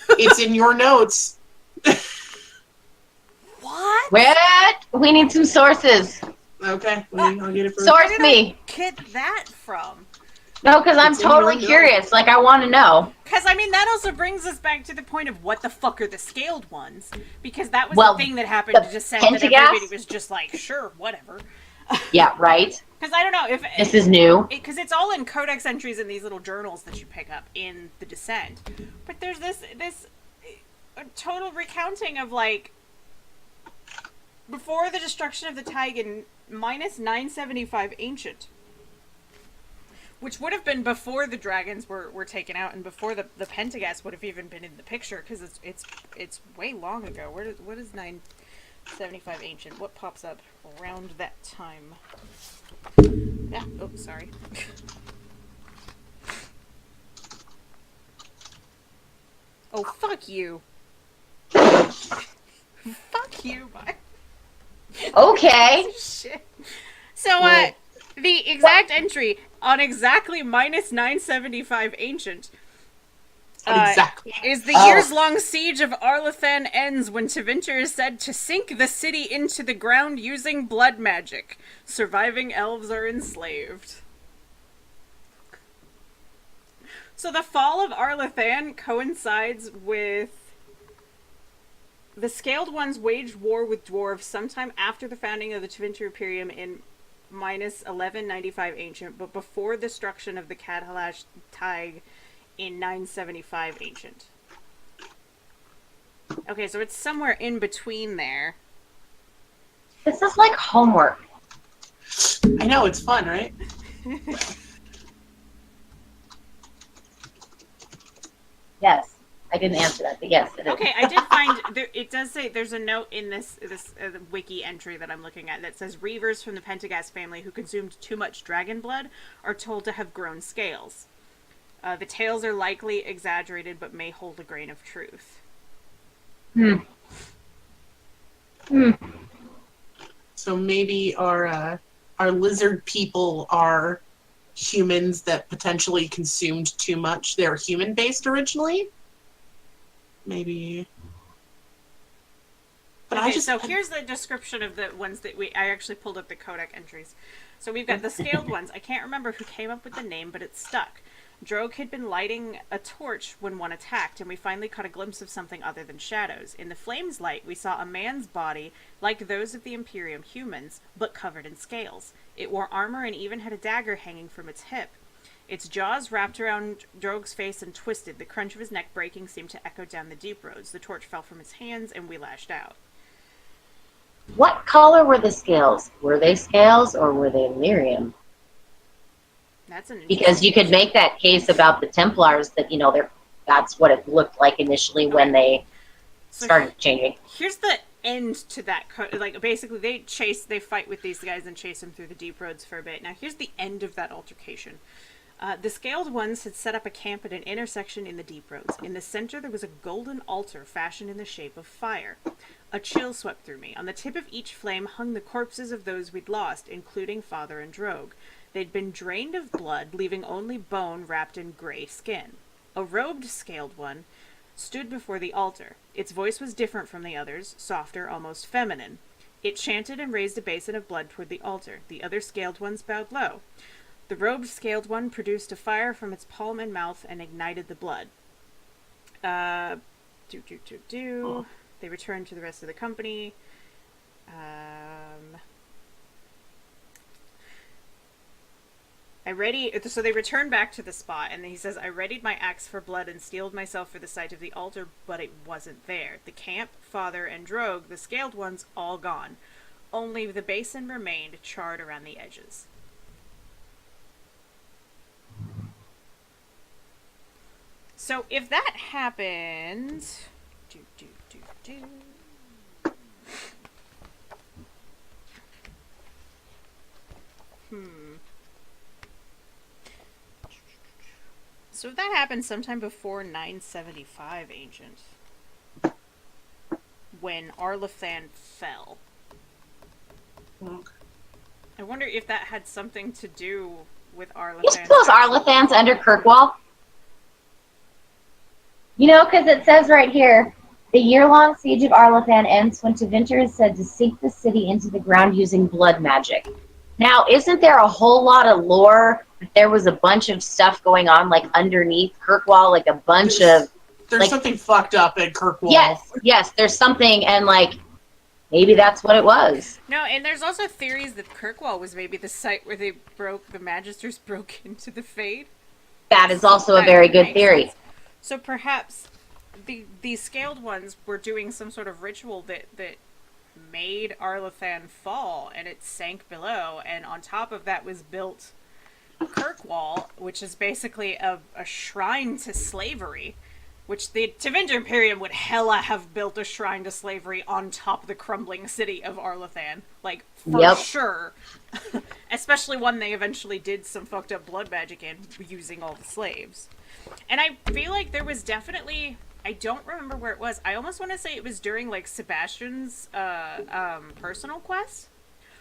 It's in your notes. What? What? We need some sources. Okay, I'll get it for Source Where did me. I get that from? No, because I'm totally curious. Like, I want to know. Because, I mean, that also brings us back to the point of what the fuck are the scaled ones? Because that was the thing that happened to descend, that everybody was just like, sure, whatever. Yeah, right? Because I don't know if... This is new. Because it's all in codex entries in these little journals that you pick up in the Descent. But there's this total recounting of, like, before the destruction of the Taigen, minus 975 ancient. Which would have been before the dragons were taken out, and before the Pentagast would have even been in the picture, because it's way long ago. What is 975 ancient? What pops up around that time? Yeah. Oh, sorry. Oh, fuck you. Fuck you, bye. Okay. Shit. So, the exact entry on exactly minus 975 ancient is the years-long siege of Arlathan ends when Tevinter is said to sink the city into the ground using blood magic. Surviving elves are enslaved. So the fall of Arlathan coincides with the Scaled Ones waged war with dwarves sometime after the founding of the Tevinter Imperium in minus 1195 ancient, but before the destruction of the Cadhalash Taig in 975 ancient. Okay, so it's somewhere in between there. This is like homework. I know, it's fun, right? Yes. I didn't answer that, but yes, it is. Okay, I did find, it does say, there's a note in this wiki entry that I'm looking at that says, Reavers from the Pentagast family who consumed too much dragon blood are told to have grown scales. The tales are likely exaggerated, but may hold a grain of truth. So maybe our our lizard people are humans that potentially consumed too much. They're human-based originally. Maybe. But Okay, so here's the description of the ones that I actually pulled up the Kodak entries. So we've got the scaled ones. I can't remember who came up with the name, but it stuck. Drogue had been lighting a torch when one attacked, and we finally caught a glimpse of something other than shadows. In the flame's light, we saw a man's body, like those of the Imperium humans, but covered in scales. It wore armor and even had a dagger hanging from its hip. Its jaws wrapped around Drogue's face and twisted. The crunch of his neck breaking seemed to echo down the deep roads. The torch fell from his hands, and we lashed out. What color were the scales? Were they scales or were they lyrium? That's an Because you could make that case about the Templars that, you know, that's what it looked like initially when they started changing. Here's the end to that. Like, basically, they fight with these guys and chase them through the deep roads for a bit. Now, here's the end of that altercation. The scaled ones had set up a camp at an intersection in the deep roads. In the center, there was a golden altar fashioned in the shape of fire. A chill swept through me. On the tip of each flame hung the corpses of those we'd lost, including Father and Drogue. They'd been drained of blood, leaving only bone wrapped in gray skin. A robed scaled one stood before the altar. Its voice was different from the others, softer, almost feminine. It chanted and raised a basin of blood toward the altar. The other scaled ones bowed low. The robed scaled one produced a fire from its palm and mouth and ignited the blood. They returned to the rest of the company. So they returned back to the spot, and he says, I readied my axe for blood and steeled myself for the sight of the altar, but it wasn't there. The camp, Father, and Drogue, the scaled ones, all gone. Only the basin remained, charred around the edges. So if that happened... So if that happened sometime before 975 Ancient, when Arlathan fell, I wonder if that had something to do with Arlathan. You suppose Arlathan's under Kirkwall? You know, because it says right here, the year-long siege of Arlathan ends when Tevinter is said to sink the city into the ground using blood magic. Now, isn't there a whole lot of lore that there was a bunch of stuff going on, like, underneath Kirkwall, like a bunch of... There's like, something fucked up at Kirkwall. Yes, there's something, and, like, maybe that's what it was. No, and there's also theories that Kirkwall was maybe the site where the Magisters broke into the Fade. That is also a very good theory. Sense. So perhaps the scaled ones were doing some sort of ritual that made Arlathan fall, and it sank below, and on top of that was built Kirkwall, which is basically a shrine to slavery, which the Tevinter Imperium would hella have built a shrine to slavery on top of the crumbling city of Arlathan. Like, for sure. Especially one they eventually did some fucked up blood magic in, using all the slaves. And I feel like there was definitely... I don't remember where it was. I almost want to say it was during, like, Sebastian's personal quest.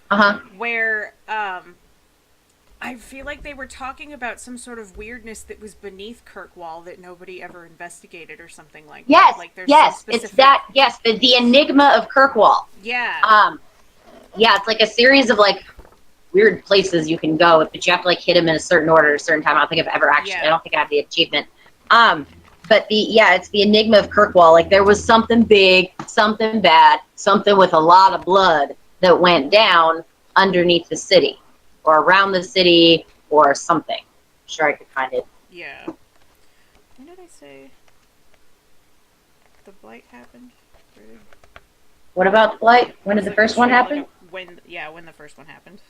Uh-huh. Where, I feel like they were talking about some sort of weirdness that was beneath Kirkwall that nobody ever investigated or something like that. Like, there's it's that, the enigma of Kirkwall. Yeah. Yeah, it's like a series of, like, weird places you can go, but you have to, like, hit them in a certain order at a certain time. I don't think I've ever actually, I don't think I have the achievement. But it's the enigma of Kirkwall. Like, there was something big, something bad, something with a lot of blood that went down underneath the city, or around the city, or something. I'm sure I could find it. Yeah. When did I say the blight happened? What about the blight? When did the first one happen? When the first one happened.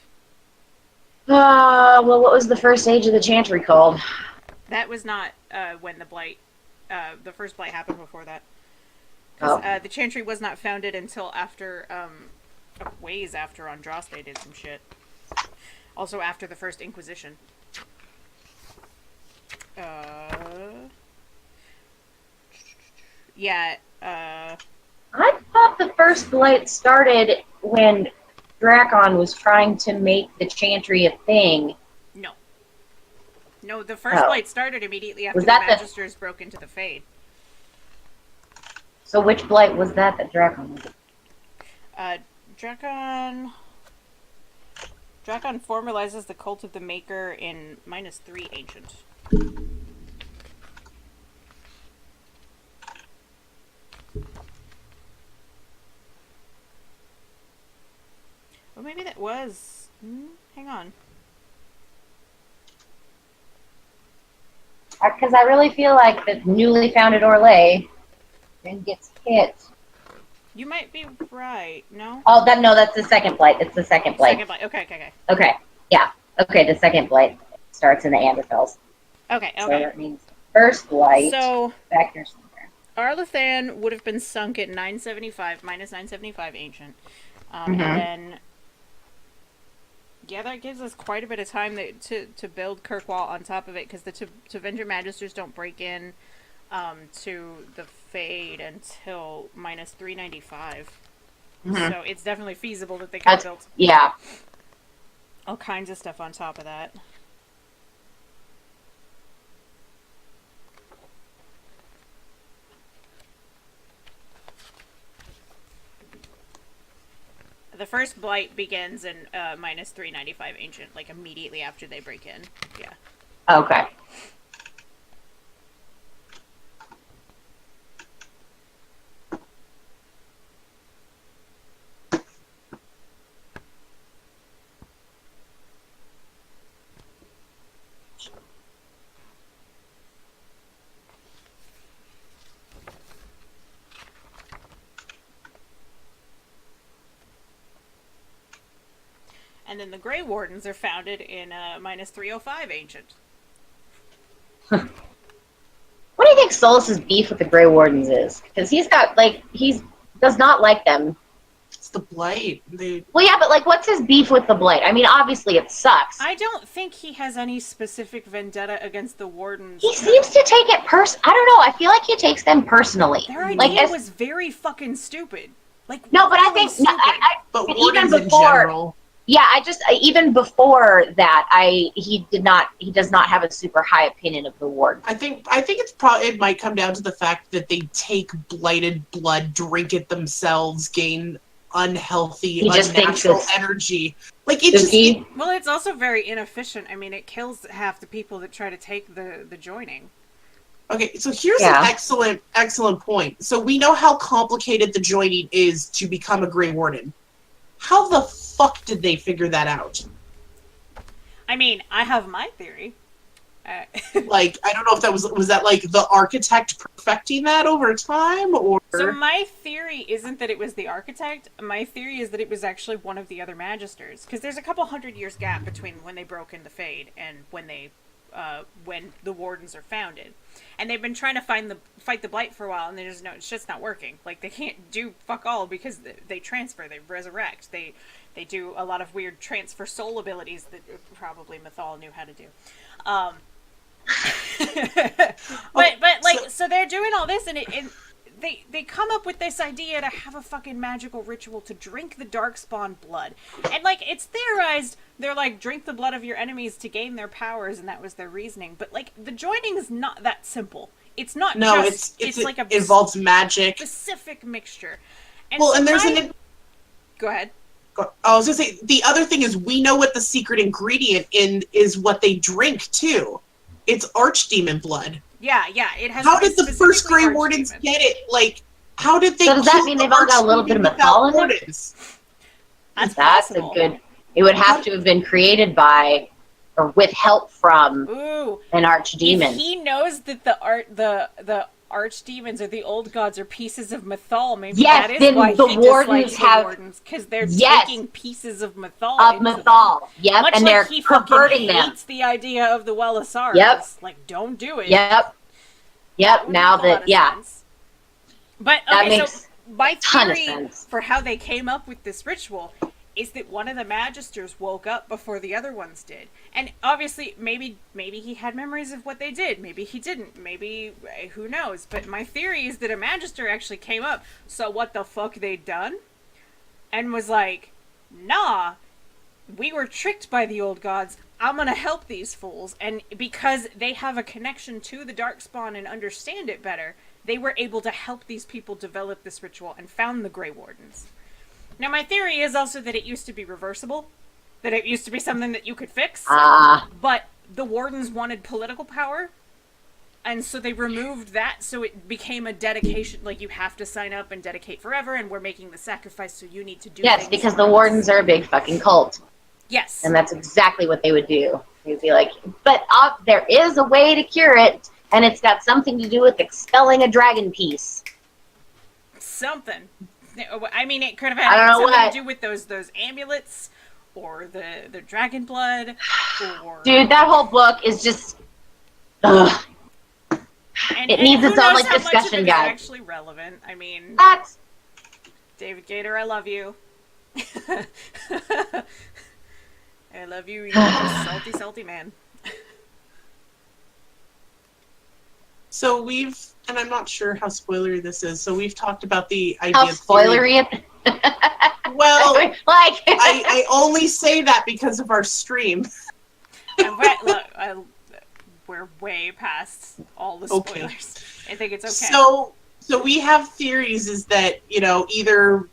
Well, what was the first age of the Chantry called? That was not when the blight... the first blight happened before that. The Chantry was not founded until after... ways after Andraste did some shit. Also after the First Inquisition. I I thought the first blight started when Drakon was trying to make the Chantry a thing. No. No, the first Oh. blight started immediately after Was the that the- Magisters broke into the Fade. So which blight was that Drakon was? Drakon formalizes the Cult of the Maker in -3 Ancient. Well, maybe that was... hang on. Because I really feel like the newly founded Orlais then gets hit. You might be right, no? Oh, that's the second blight. It's the second blight. Second blight, okay. Okay, yeah. Okay, the second blight starts in the Anderfels. Okay. So that means first blight. So, back here somewhere. Arlathan would have been sunk at 975, -975 Ancient. And then... Yeah, that gives us quite a bit of time to build Kirkwall on top of it, because the Tevinger Magisters don't break in to the Fade until -395. So it's definitely feasible that they could have built all kinds of stuff on top of that. The first blight begins in -395 Ancient, like immediately after they break in. Yeah. Okay. And then the Grey Wardens are founded in -305 Ancient. What do you think Solus's beef with the Grey Wardens is? Because he does not like them. It's the blight. Well, yeah, but what's his beef with the Blight? I mean, obviously it sucks. I don't think he has any specific vendetta against the Wardens. He seems to take it I don't know. I feel like he takes them personally. Their idea was very fucking stupid. No, but I think But even wardens in before. general. Yeah, even before that, he does not have a super high opinion of the Warden. I think it might come down to the fact that they take blighted blood, drink it themselves, gain unhealthy, unnatural energy. Well, it's also very inefficient. I mean, it kills half the people that try to take the joining. Okay, so here's an excellent point. So we know how complicated the joining is to become a Grey Warden. How the fuck did they figure that out? I mean, I have my theory. I don't know if that was that the architect perfecting that over time, or... So my theory isn't that it was the architect. My theory is that it was actually one of the other Magisters, because there's a couple 100 years gap between when they broke into Fade and when the Wardens are founded, and they've been trying to fight the Blight for a while, and it's just not working. They can't do fuck all because they transfer, they resurrect, they do a lot of weird transfer soul abilities that probably Mythal knew how to do. So they're doing all this, and they come up with this idea to have a fucking magical ritual to drink the Darkspawn blood. And, it's theorized, they're drink the blood of your enemies to gain their powers, and that was their reasoning. But, the joining is not that simple. It's not it involves magic. Specific mixture. And there's Go ahead. I was gonna say, the other thing is we know what the secret ingredient is what they drink, too. It's archdemon blood. Yeah, it has. How did the first Grey Wardens get it? How did they? So does that mean they've all got a little bit of Mythal in it? That's a good. It would have to have been created by, or with help from, an archdemon. If he knows that the archdemons or the old gods are pieces of Mythal, maybe that is why the Wardens because they're taking pieces of Mythal. Much and they're perverting them. Hates the idea of the Wellasars. Don't do it. Yep. Now that sense. But that makes my theory sense for how they came up with this ritual is that one of the Magisters woke up before the other ones did. And obviously, maybe he had memories of what they did. Maybe he didn't. Maybe, who knows. But my theory is that a Magister actually came up, saw what the fuck they'd done, and was like, nah, we were tricked by the old gods. I'm gonna help these fools. And because they have a connection to the Darkspawn and understand it better, they were able to help these people develop this ritual and found the Grey Wardens. Now, my theory is also that it used to be reversible, that it used to be something that you could fix, but the Wardens wanted political power, and so they removed that, so it became a dedication, like, you have to sign up and dedicate forever, and we're making the sacrifice, so you need to do Yes, things because for the us. Wardens are a big fucking cult. Yes. And that's exactly what they would do. They'd be like, but there is a way to cure it, and it's got something to do with expelling a dragon piece. Something. I mean, it could have I don't had know something what. to do with those amulets, or the dragon blood, or... Dude, that whole book is just... Ugh. It needs who its own, knows like, how much of discussion it is guide. actually relevant. I mean, That's... David Gator, I love you. I love you, you salty, salty man. So and I'm not sure how spoilery this is, so we've talked about the idea How of theory. spoilery it... Well, like... I only say that because of our stream. Look, we're way past all the spoilers. Okay. I think it's okay. So we have theories is that, either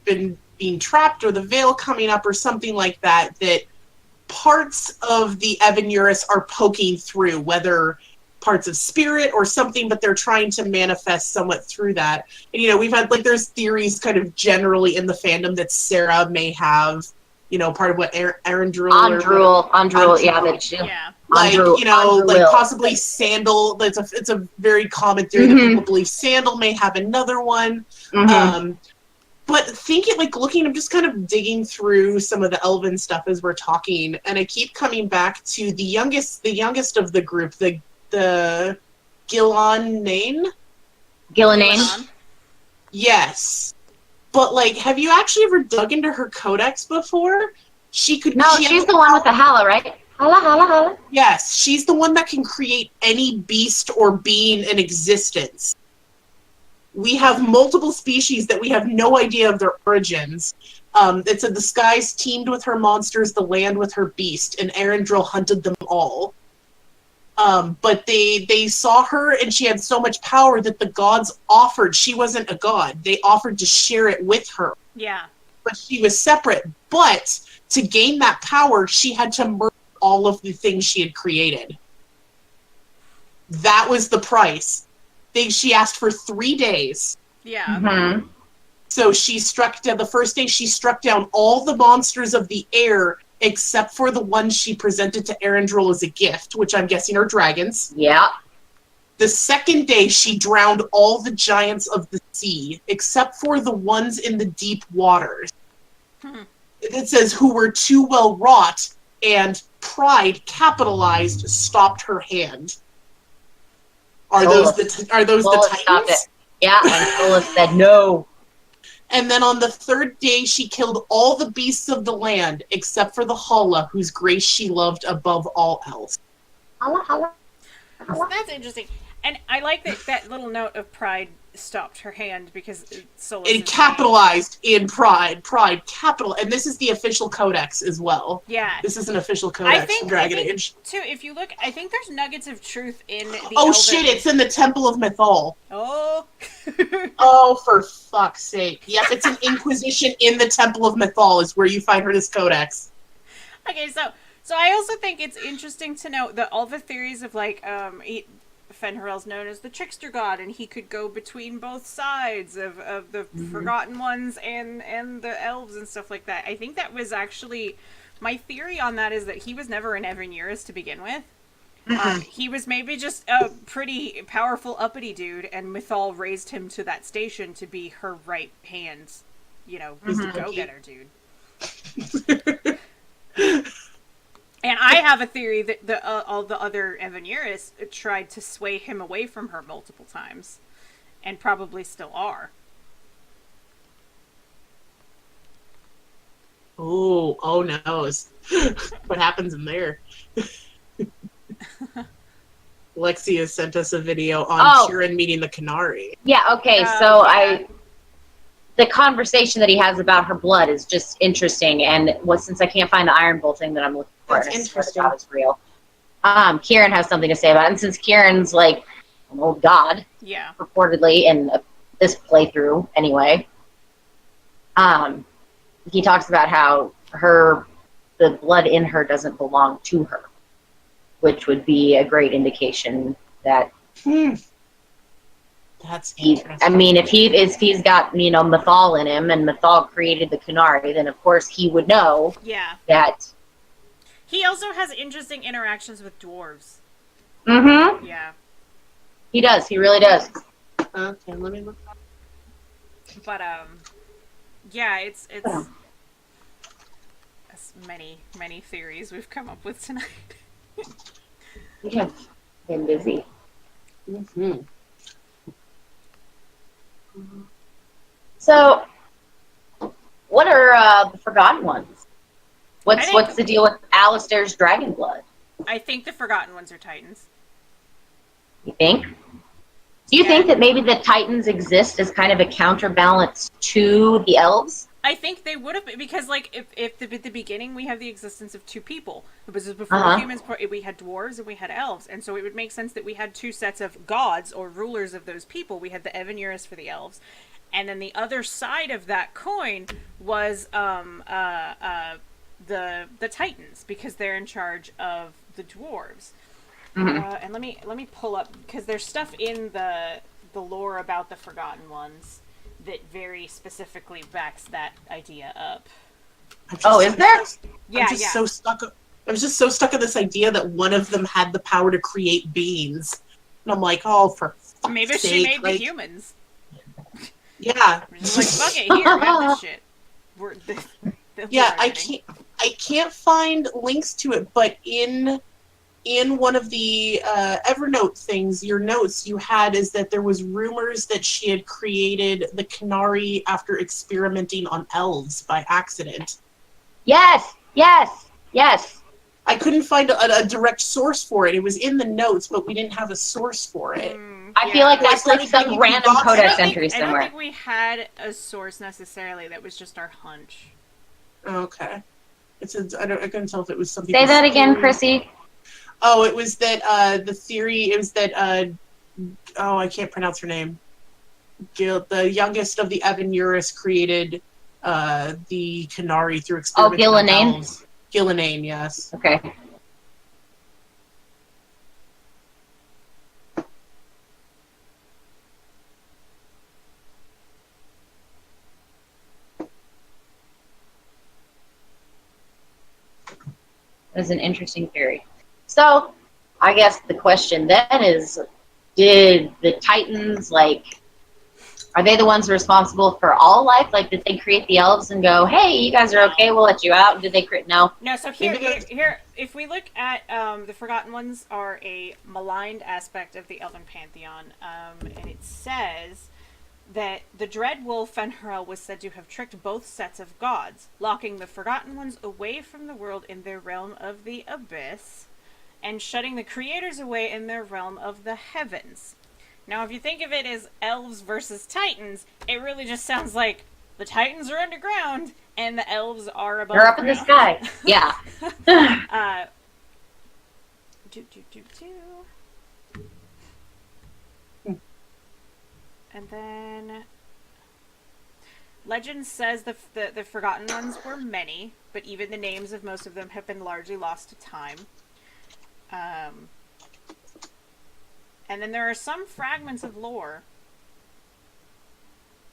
being trapped or the veil coming up or something like that parts of the Evan Urus are poking through, whether parts of spirit or something, but they're trying to manifest somewhat through that. And, we've had, there's theories kind of generally in the fandom that Sarah may have, part of what Andrul, yeah, that's true. Yeah. Possibly Sandal. It's a very common theory that people believe Sandal may have another one. But I'm just kind of digging through some of the Elven stuff as we're talking, and I keep coming back to the youngest of the group, the Gillanane. Gillanane? Yes. But, have you actually ever dug into her codex before? She's the one with the Hala, right? Hala. Yes, she's the one that can create any beast or being in existence. We have multiple species that we have no idea of their origins. It said the skies teemed with her monsters, the land with her beast, and Arendelle hunted them all. But they saw her, and she had so much power that the gods offered. She wasn't a god. They offered to share it with her. Yeah. But she was separate. But to gain that power, she had to murder all of the things she had created. That was the price. She asked for 3 days. Yeah. So she struck down, the first day she struck down all the monsters of the air except for the ones she presented to Arendelle as a gift, which I'm guessing are dragons. Yeah. The second day she drowned all the giants of the sea except for the ones in the deep waters. It says who were too well wrought, and pride capitalized stopped her hand. Are those the Titans? Yeah, and Solus said no. And then on the third day, she killed all the beasts of the land, except for the Hala, whose grace she loved above all else. Hala. So that's interesting. And I like that little note of pride stopped her hand, because Solus It capitalized in pride, capital. And this is the official codex as well. Yeah. This is an official codex from Dragon Age. Too, if you look, I think there's nuggets of truth in the Oh shit, it's in the Temple of Mythal. Oh. Oh, for fuck's sake. Yep, it's an Inquisition in the Temple of Mythal is where you find her this codex. Okay, so I also think it's interesting to note that all the theories of, Fenrirel's known as the trickster god, and he could go between both sides of the Forgotten Ones and the elves and stuff like that. I think that was actually, my theory on that is that he was never an Evan Urus to begin with. He was maybe just a pretty powerful uppity dude, and Mythal raised him to that station to be her right hand, go-getter dude. And I have a theory that all the other Evan Urus tried to sway him away from her multiple times, and probably still are. Oh no. What happens in there? Lexia sent us a video on Tyrion meeting the Canary. Yeah, okay, the conversation that he has about her blood is just interesting. And since I can't find the Iron Bull thing that I'm looking for, That's and I swear to interesting. God it's real. Kieran has something to say about it. And since Kieran's like an old god, Yeah. purportedly in this playthrough anyway, he talks about how the blood in her doesn't belong to her, which would be a great indication that That's he, interesting. I mean, if he's got, you know, Mythal in him, and Mythal created the Qunari, then of course he would know Yeah. that. He also has interesting interactions with dwarves. Mm-hmm. Yeah. He does. He really does. Okay, let me look. But yeah, it's many theories we've come up with tonight. We have been busy. Mm-hmm. So, what are the Forgotten Ones? I think- What's the deal with Alistair's dragon blood? I think the Forgotten Ones are Titans. You think? Do you think that maybe the Titans exist as kind of a counterbalance to the elves? I think they would have been, because, like, if at the beginning we have the existence of two people, because before humans, we had dwarves and we had elves, and so it would make sense that we had two sets of gods or rulers of those people. We had the Evan for the elves, and then the other side of that coin was the Titans, because they're in charge of the dwarves. And let me pull up, because there's stuff in the lore about the Forgotten Ones that very specifically backs that idea up. Is there? Yeah, I'm just so stuck. I was just so stuck on this idea that one of them had the power to create beings, and I'm like, oh, for fuck's Maybe sake, she made like, the humans. Yeah. We're just like, fuck it, here, have this shit. Yeah, I can't find links to it, but in one of the Evernote things, your notes you had is that there was rumors that she had created the Qunari after experimenting on elves by accident. Yes. I couldn't find a direct source for it. It was in the notes, but we didn't have a source for it. I feel like that's like Anybody some who random got- codex I entry don't somewhere. think we had a source necessarily. That was just our hunch. Okay. I couldn't tell if it was something. Say that again, Chrissy. Oh, it was that the theory. It was that I can't pronounce her name. The youngest of the Evan created the Qunari through experimenting on Gillenane? elves. Gillenane, yes. Okay. That's an interesting theory. So, I guess the question then is, did the Titans, are they the ones responsible for all life? Like, did they create the elves and go, hey, you guys are okay, we'll let you out? Did they create, no? No, so here, if we look at the Forgotten Ones are a maligned aspect of the Elven Pantheon, and it says that the Dread Wolf Fenrir was said to have tricked both sets of gods, locking the Forgotten Ones away from the world in their realm of the Abyss, and shutting the Creators away in their realm of the Heavens. Now, if you think of it as elves versus titans, it really just sounds like the titans are underground and the elves are above. They're up in the sky. Yeah. And then legend says the Forgotten Ones were many, but even the names of most of them have been largely lost to time. And then there are some fragments of lore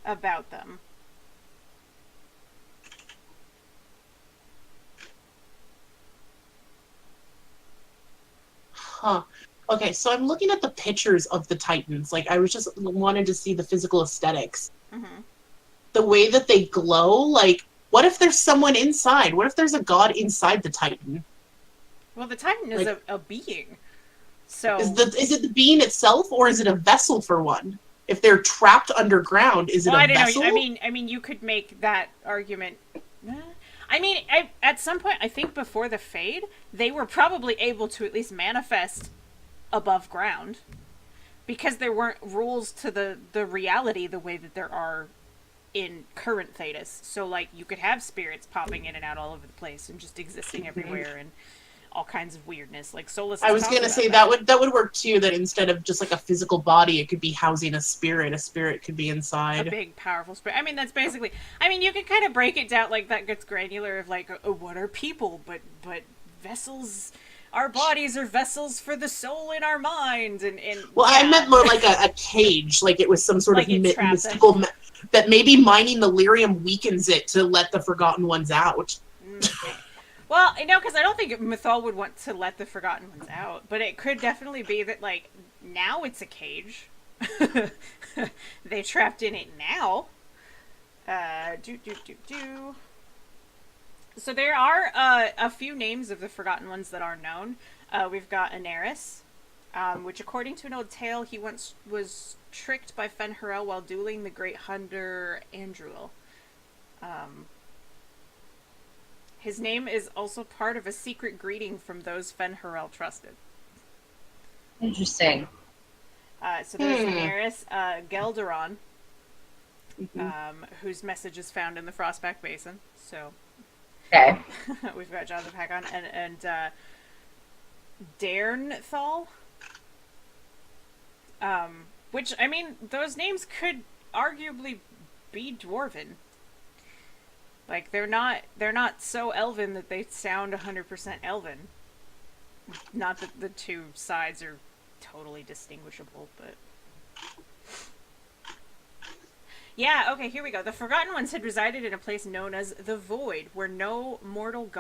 about them. Huh. Okay, so I'm looking at the pictures of the Titans. Like, I was just wanted to see the physical aesthetics. Mm-hmm. The way that they glow, like, what if there's someone inside? What if there's a god inside the Titan? Well, the Titan is a being. So Is it the being itself, or is it a vessel for one? If they're trapped underground, is it a I don't vessel? know. I mean, you could make that argument. I mean, at some point, I think before the Fade, they were probably able to at least manifest above ground, because there weren't rules to the reality the way that there are in current Thetis. So, like, you could have spirits popping in and out all over the place and just existing everywhere and all kinds of weirdness. Like, Solus I was gonna say that would work too, that instead of just like a physical body, it could be housing a spirit. A spirit could be inside. A big, powerful spirit. I mean, that's basically... I mean, you can kind of break it down, like, that gets granular of, like, what are people? But vessels... Our bodies are vessels for the soul in our mind, and well, yeah. I meant more like a cage, like it was some sort Like of it trapped mystical... that maybe mining the lyrium weakens it to let the Forgotten Ones out. Well, because I don't think Mythal would want to let the Forgotten Ones out, but it could definitely be that, like, now it's a cage. They trapped in it now. So there are a few names of the Forgotten Ones that are known. We've got Aneris, which according to an old tale, he once was tricked by Fen'Harel while dueling the great hunter Andruil. His name is also part of a secret greeting from those Fen'Harel trusted. Interesting. So there's Daenerys, Gelderon, whose message is found in the Frostback Basin. So Okay. we've got Jonathan Hakon and Daernthal. Which, I mean, those names could arguably be Dwarven. Like, they're not so elven that they sound 100% elven. Not that the two sides are totally distinguishable, but... Yeah, okay, here we go. The Forgotten Ones had resided in a place known as the Void, where no mortal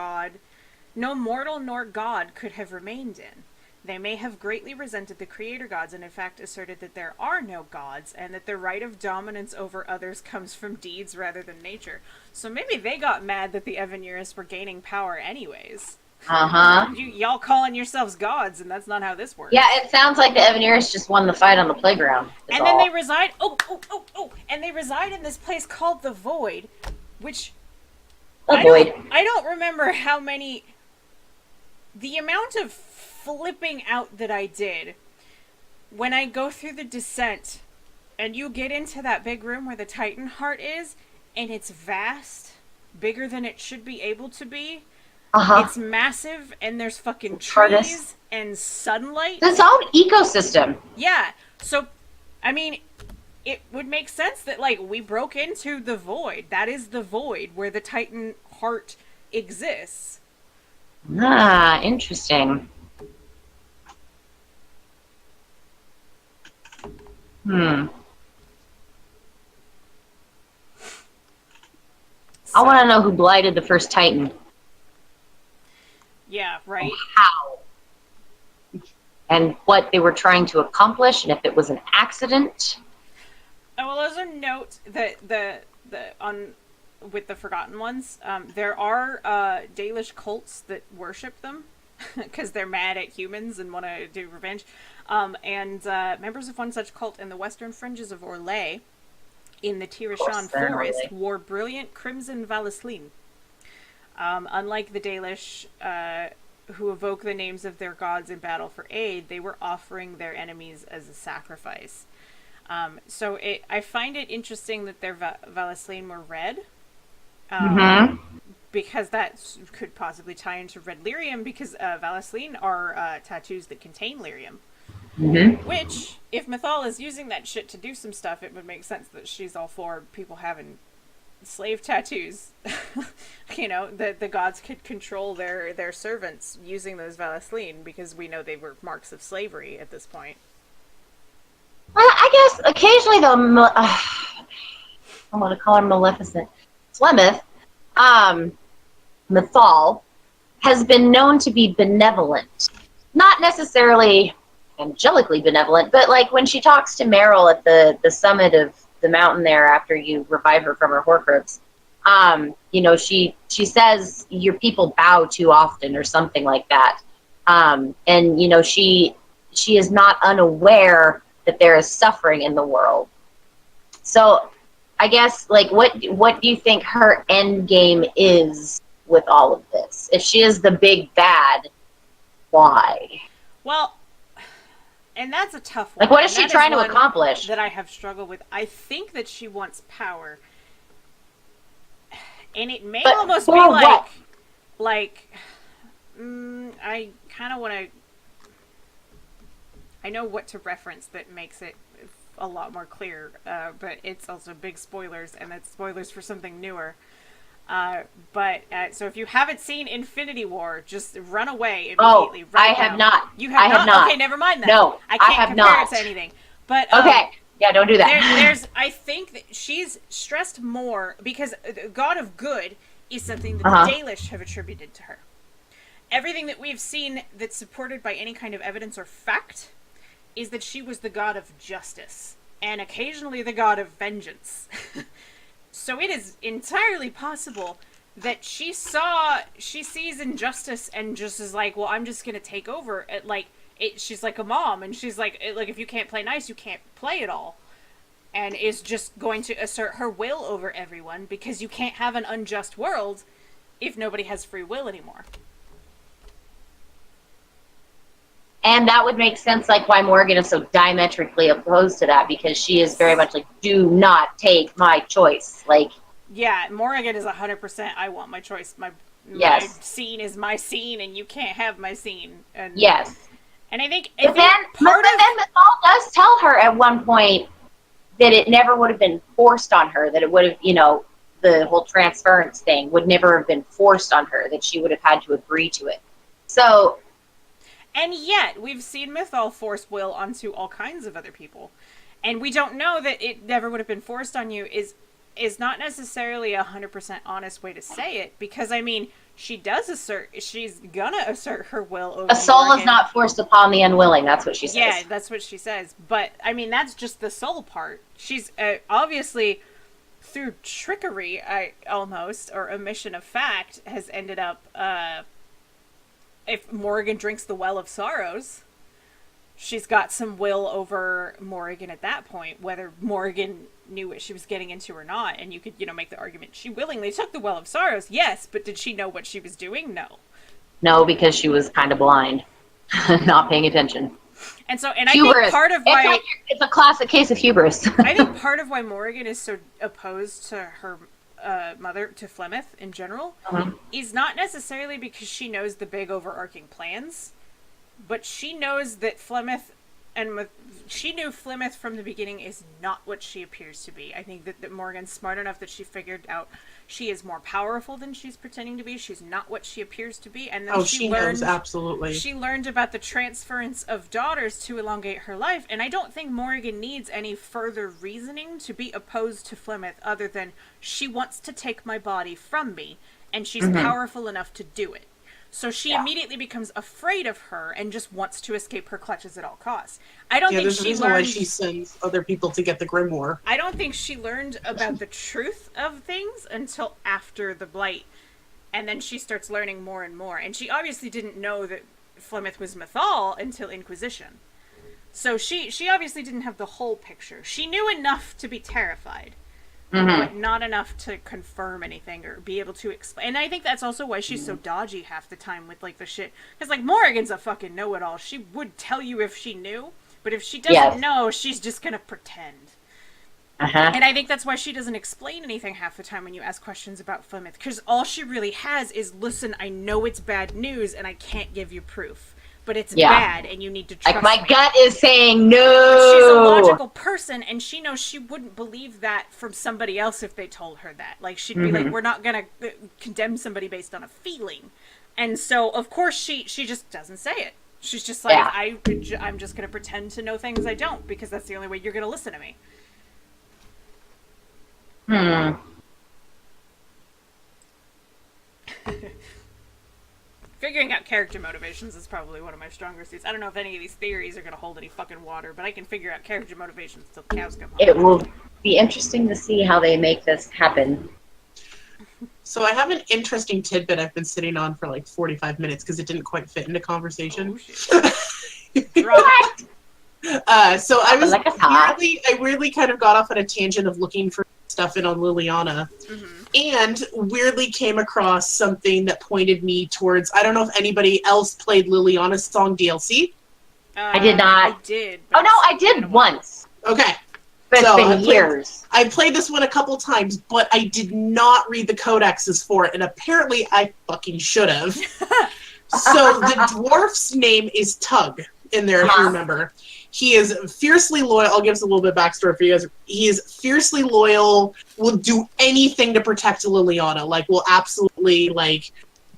nor god could have remained in. They may have greatly resented the creator gods and in fact asserted that there are no gods and that their right of dominance over others comes from deeds rather than nature. So maybe they got mad that the Evanurists were gaining power anyways. Uh-huh. Y'all calling yourselves gods, and that's not how this works. Yeah, it sounds like the Evanurists just won the fight on the playground. And then they reside... And they reside in this place called the Void, which... I don't remember how many... The amount of flipping out that I did when I go through the descent and you get into that big room where the Titan heart is, and it's vast, bigger than it should be able to be. It's massive, and there's fucking trees and sunlight. This whole ecosystem. Yeah. So, I mean, it would make sense that, like, we broke into the Void. That is the Void where the Titan heart exists. Ah, interesting. I want to know who blighted the first Titan. Yeah, right. How? And what they were trying to accomplish, and if it was an accident. Oh, well, there's a note that with the Forgotten Ones, there are Dalish cults that worship them because they're mad at humans and want to do revenge. And members of one such cult in the western fringes of Orlais, in the Tirishan forest, wore brilliant crimson valisline. Unlike the Dalish, who evoke the names of their gods in battle for aid, they were offering their enemies as a sacrifice. So I find it interesting that their valisline were red. Because that could possibly tie into red lyrium, because valisline are tattoos that contain lyrium. Which, if Mythal is using that shit to do some stuff, it would make sense that she's all for people having slave tattoos. You know, the gods could control their servants using those valisline, because we know they were marks of slavery at this point. Well, I guess occasionally, though, I'm going to call her Maleficent. Flemeth, Mythal, has been known to be benevolent. Not necessarily angelically benevolent, but like when she talks to Meryl at the summit of the mountain there after you revive her from her Horcrux, you know, she says your people bow too often or something like that. And, you know, she is not unaware that there is suffering in the world. So I guess, like, what do you think her end game is with all of this? If she is the big bad, why? Well, and that's a tough one. Like, what is she trying to accomplish? That I have struggled with. I think that she wants power, And it may But almost be for what? I kind of want to. I know what to reference that makes it a lot more clear, but it's also big spoilers, and that's spoilers for something newer. So if you haven't seen Infinity War, just run away immediately. I right have now. not. You have I have not. Okay, never mind that. No, I can't have compare not. it to anything. But Okay. Yeah, don't do that. I think that she's stressed more because the God of Good is something that the Dalish have attributed to her. Everything that we've seen that's supported by any kind of evidence or fact is that she was the god of justice and occasionally the god of vengeance. So it is entirely possible that she sees injustice and just is like, well, I'm just gonna take over. She's like a mom, and she's like, if you can't play nice, you can't play at all. And is just going to assert her will over everyone because you can't have an unjust world if nobody has free will anymore. And that would make sense, like, why Morgan is so diametrically opposed to that, because she is very much like, do not take my choice. Like, yeah, Morrigan is 100%. I want my choice. My scene is my scene, and you can't have my scene. And yes. And I think, but then Mithal does tell her at one point that it never would have been forced on her. That it would have, the whole transference thing would never have been forced on her. That she would have had to agree to it. So. And yet, we've seen Mythal force will onto all kinds of other people. And we don't know that it never would have been forced on you is not necessarily a 100% honest way to say it. Because, I mean, she's gonna assert her will over a soul Morgan. is not forced upon the unwilling, that's what she says. Yeah, that's what she says. But, I mean, that's just the soul part. She's obviously, through trickery, almost, or omission of fact, has ended up... if Morrigan drinks the Well of Sorrows, she's got some will over Morrigan at that point, whether Morrigan knew what she was getting into or not. And you could, make the argument, she willingly took the Well of Sorrows, yes, but did she know what she was doing? No. No, because she was kind of blind, not paying attention. And so, and hubris. I think part of why... It's a classic case of hubris. I think part of why Morrigan is so opposed to her mother, to Flemeth in general, is not necessarily because she knows the big overarching plans, but she knows that Flemeth she knew Flemeth from the beginning is not what she appears to be. I think that Morgan's smart enough that she figured out she is more powerful than she's pretending to be. She's not what she appears to be. And then she learned, knows, absolutely. She learned about the transference of daughters to elongate her life. And I don't think Morrigan needs any further reasoning to be opposed to Flemeth other than she wants to take my body from me, and she's powerful enough to do it. So she immediately becomes afraid of her and just wants to escape her clutches at all costs. I don't think she learned... why she sends other people to get the grimoire. I don't think she learned about the truth of things until after the Blight. And then she starts learning more and more. And she obviously didn't know that Flemeth was Mythal until Inquisition. So she obviously didn't have the whole picture. She knew enough to be terrified. But not enough to confirm anything or be able to explain. And I think that's also why she's so dodgy half the time with, the shit. Because, Morrigan's a fucking know-it-all. She would tell you if she knew, but if she doesn't know, she's just gonna pretend. And I think that's why she doesn't explain anything half the time when you ask questions about Flemeth. Because all she really has is, listen, I know it's bad news, and I can't give you proof. But it's bad, and you need to trust me. My gut is saying no. But she's a logical person, and she knows she wouldn't believe that from somebody else if they told her that. She'd be like, we're not going to condemn somebody based on a feeling. And so, of course, she just doesn't say it. She's just like, I'm just going to pretend to know things I don't, because that's the only way you're going to listen to me. Figuring out character motivations is probably one of my stronger suits. I don't know if any of these theories are going to hold any fucking water, but I can figure out character motivations till the cows come home. It will be interesting to see how they make this happen. So I have an interesting tidbit I've been sitting on for 45 minutes because it didn't quite fit into conversation. Oh, shit. What? So I weirdly kind of got off on a tangent of looking for stuff in on Liliana, and weirdly came across something that pointed me towards, I don't know if anybody else played Liliana's song DLC. I did not. I did. Oh no, I did once. Okay. But it's So been years. I played this one a couple times, but I did not read the codexes for it, and apparently I fucking should have. So the dwarf's name is Tug in there, if you remember. He is fiercely loyal. I'll give us a little bit of backstory for you guys. He is fiercely loyal, will do anything to protect Liliana, like, will absolutely, like,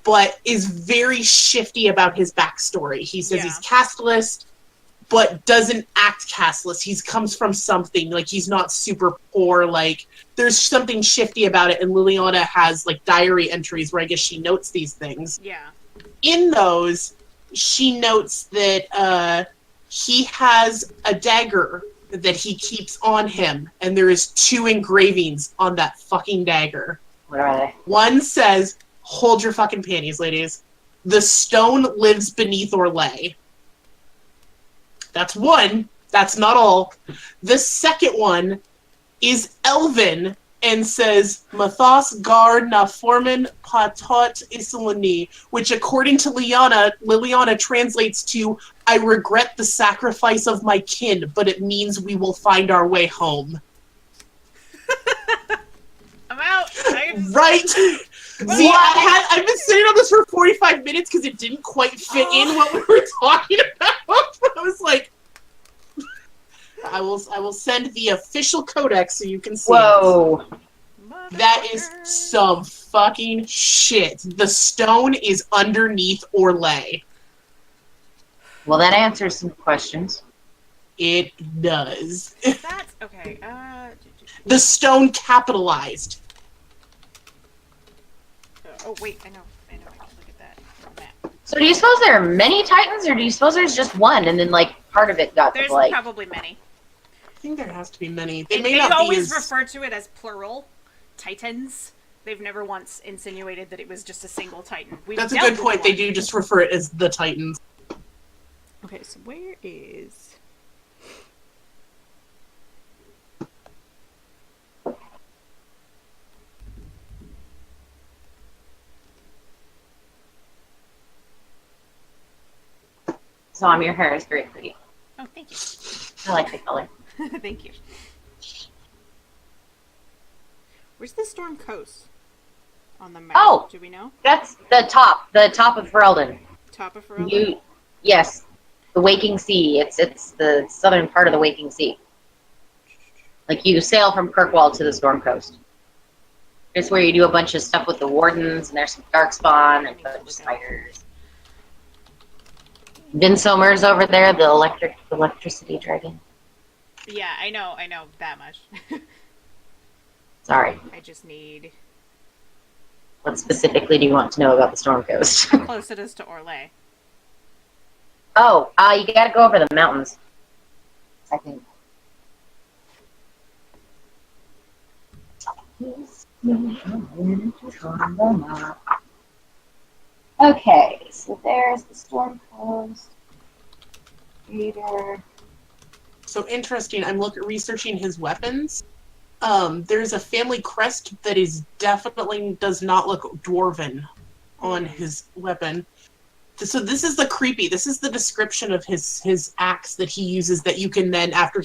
but is very shifty about his backstory. He says he's castless, but doesn't act castless. He comes from something, like, he's not super poor, like, there's something shifty about it, and Liliana has, like, diary entries where I guess she notes these things. Yeah. In those, she notes that, he has a dagger that he keeps on him, and there is 2 engravings on that fucking dagger. What are they? One says, hold your fucking panties, ladies. The stone lives beneath Orlais. That's one. That's not all. The second one is Elven and says, Mathos gar na formen patot isolani, which according to Liliana translates to, I regret the sacrifice of my kin, but it means we will find our way home. I'm out. Right? See, I've been sitting on this for 45 minutes because it didn't quite fit in what we were talking about. I was like, I will send the official codex so you can see Whoa. it. That is some fucking shit. The stone is underneath Orlais. Well, that answers some questions. It does. That's okay. The stone capitalized. Oh wait, I know. I can look at that map. So do you suppose there are many Titans, or do you suppose there's just one, and then, like, part of it got, There's like... probably many. I think there has to be many. They always refer to it as plural Titans. They've never once insinuated that it was just a single Titan. That's a good point. They do just refer it as the Titans. Okay, so where is... Tom, your hair is very pretty. Oh, thank you. I like the color. Thank you. Where's the Storm Coast on the map? Oh! Do we know? That's the top of Ferelden. Top of Ferelden? Yes. The Waking Sea. It's the southern part of the Waking Sea. Like, you sail from Kirkwall to the Storm Coast. It's where you do a bunch of stuff with the Wardens, and there's some Darkspawn, and a bunch of spiders. Vinsomer's over there, the electricity dragon. Yeah, I know that much. Sorry. I just need... What specifically do you want to know about the Storm Coast? How close it is to Orlais. Oh, you gotta go over the mountains. I think. Okay, so there's the Storm Coast. Reader. So interesting. I'm researching his weapons. There's a family crest that is definitely does not look dwarven on his weapon. So this is this is the description of his axe that he uses that you can then, after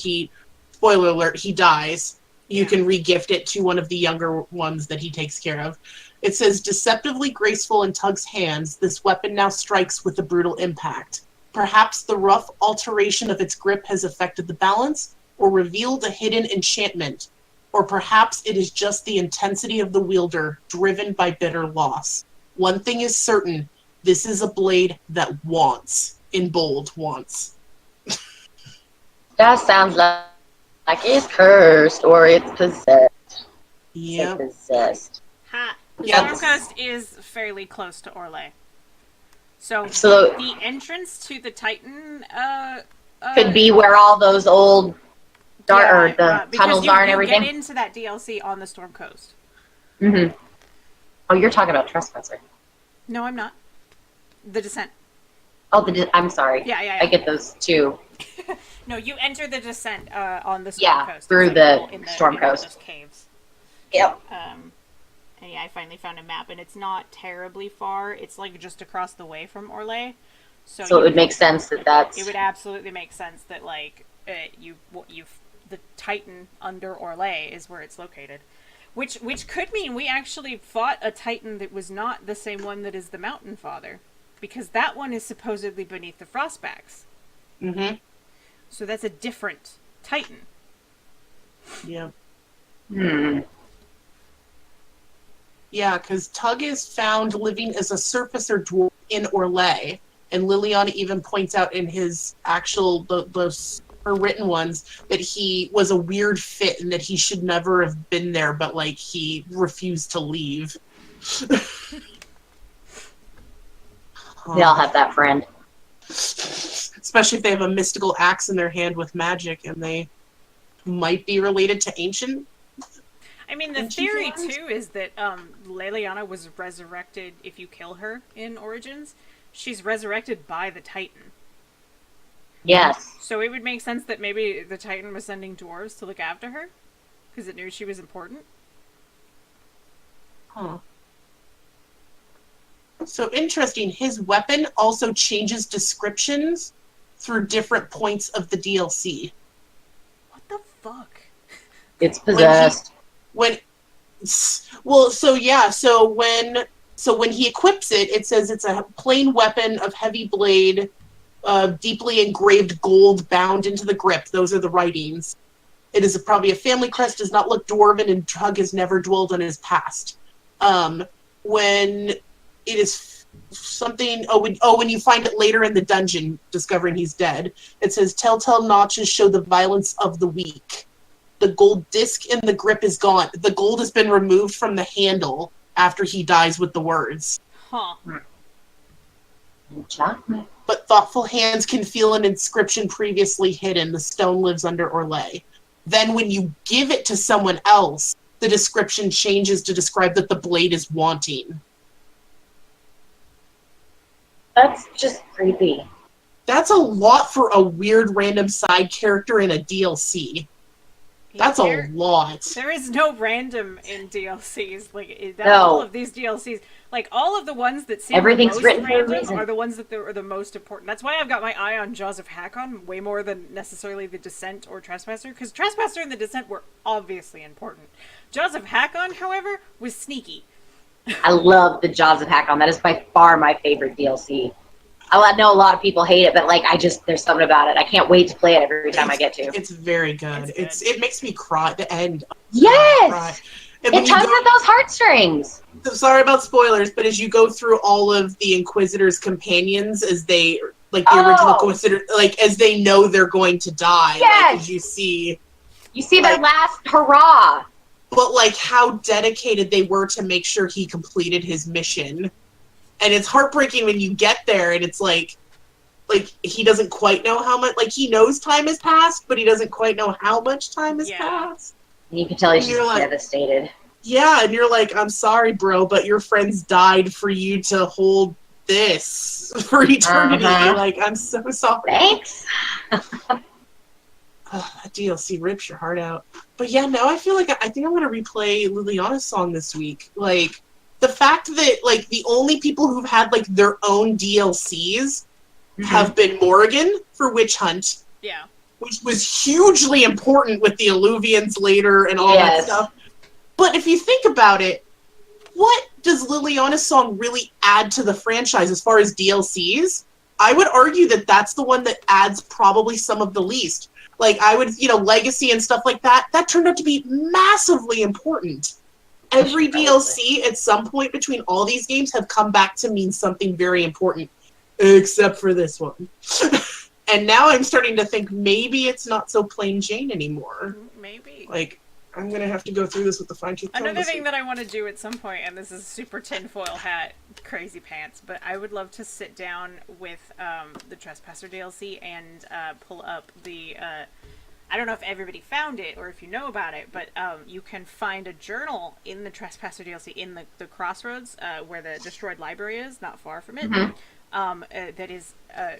spoiler alert, he dies, you can regift it to one of the younger ones that he takes care of. It says, deceptively graceful in Tug's hands, this weapon now strikes with a brutal impact. Perhaps the rough alteration of its grip has affected the balance, or revealed a hidden enchantment. Or perhaps it is just the intensity of the wielder, driven by bitter loss. One thing is certain, this is a blade that wants, in bold, wants. That sounds like it's cursed or it's possessed. Yep. It's possessed. Ha! Yeah. Stormcoast is fairly close to Orlais. So the entrance to the Titan could be where all those old tunnels are and everything. You get into that DLC on the Storm Coast. Mm-hmm. Oh, you're talking about Trespasser. No, I'm not. The Descent. Oh, I'm sorry. Yeah. I get those two. No, you enter the Descent on the Storm Coast. Through the Storm Coast. Those caves. Yep. And yeah, I finally found a map, and it's not terribly far. It's like just across the way from Orlais. So it would make sense that that's... It would absolutely make sense that like the the Titan under Orlais is where it's located. Which could mean we actually fought a Titan that was not the same one that is the Mountain Father. Because that one is supposedly beneath the Frostbacks. Mm-hmm. So that's a different Titan. Yeah. Hmm. Yeah, because Tug is found living as a surfacer dwarf in Orlais, and Liliana even points out in his actual her written ones that he was a weird fit and that he should never have been there, but like he refused to leave. They all have that friend. Especially if they have a mystical axe in their hand with magic, and they might be related to ancient. I mean, the theory, too, is that Liliana was resurrected if you kill her in Origins. She's resurrected by the Titan. Yes. So it would make sense that maybe the Titan was sending dwarves to look after her? Because it knew she was important? Huh. So interesting, his weapon also changes descriptions through different points of the DLC. What the fuck? It's possessed. When he equips it, it says it's a plain weapon of heavy blade, deeply engraved gold bound into the grip. Those are the writings. It is probably a family crest, does not look dwarven, and Tug has never dwelled on his past. When it is something, when you find it later in the dungeon, discovering he's dead, it says telltale notches show the violence of the weak. The gold disc in the grip is gone. The gold has been removed from the handle after he dies with the words. Huh. Chocolate. But thoughtful hands can feel an inscription previously hidden. The stone lives under Orlais. Then when you give it to someone else, the description changes to describe that the blade is wanting. That's just creepy. That's a lot for a weird random side character in a DLC. That's a lot. There is no random in DLCs. Like No. All of these DLCs, like all of the ones that seem Everything's the most written for a random reason. are the ones that are the most important. That's why I've got my eye on Jaws of Hakon way more than necessarily the Descent or Trespasser, because Trespasser and the Descent were obviously important. Jaws of Hakon, however, was sneaky. I love the Jaws of Hakon. That is by far my favorite DLC. I know a lot of people hate it, but like there's something about it. I can't wait to play it every time I get to. It's very good. It's good. It makes me cry at the end. Yes! Cry. And when It you tugs at those heartstrings. sorry about spoilers, but as you go through all of the Inquisitor's companions, as they like the original Inquisitor, like as they know they're going to die, Yes! like, as you see their last hurrah. but like how dedicated they were to make sure he completed his mission. And it's heartbreaking when you get there and it's like he doesn't quite know how much, like he knows time has passed, but he doesn't quite know how much time has passed. And you can tell he's And you're just like, devastated. yeah, and you're like, I'm sorry, bro, but your friends died for you to hold this for eternity. Uh-huh. Like, I'm so sorry. Thanks. That DLC rips your heart out. But yeah, now I feel like I think I'm going to replay Liliana's song this week. Like, the fact that, like, the only people who've had, like, their own DLCs have been Morrigan for Witch Hunt. Yeah. Which was hugely important with the Alluvians later and all that stuff. But if you think about it, what does Liliana's song really add to the franchise as far as DLCs? I would argue that that's the one that adds probably some of the least. Like, I would, Legacy and stuff like that, that turned out to be massively important. Every DLC at some point between all these games have come back to mean something very important. Except for this one. And now I'm starting to think maybe it's not so plain Jane anymore. Maybe. Like, I'm going to have to go through this with the fine-tooth comb. Another thing that I want to do at some point, and this is super tinfoil hat, crazy pants, but I would love to sit down with the Trespasser DLC and pull up the... I don't know if everybody found it or if you know about it, but you can find a journal in the Trespasser DLC in the Crossroads where the destroyed library is, not far from it. That is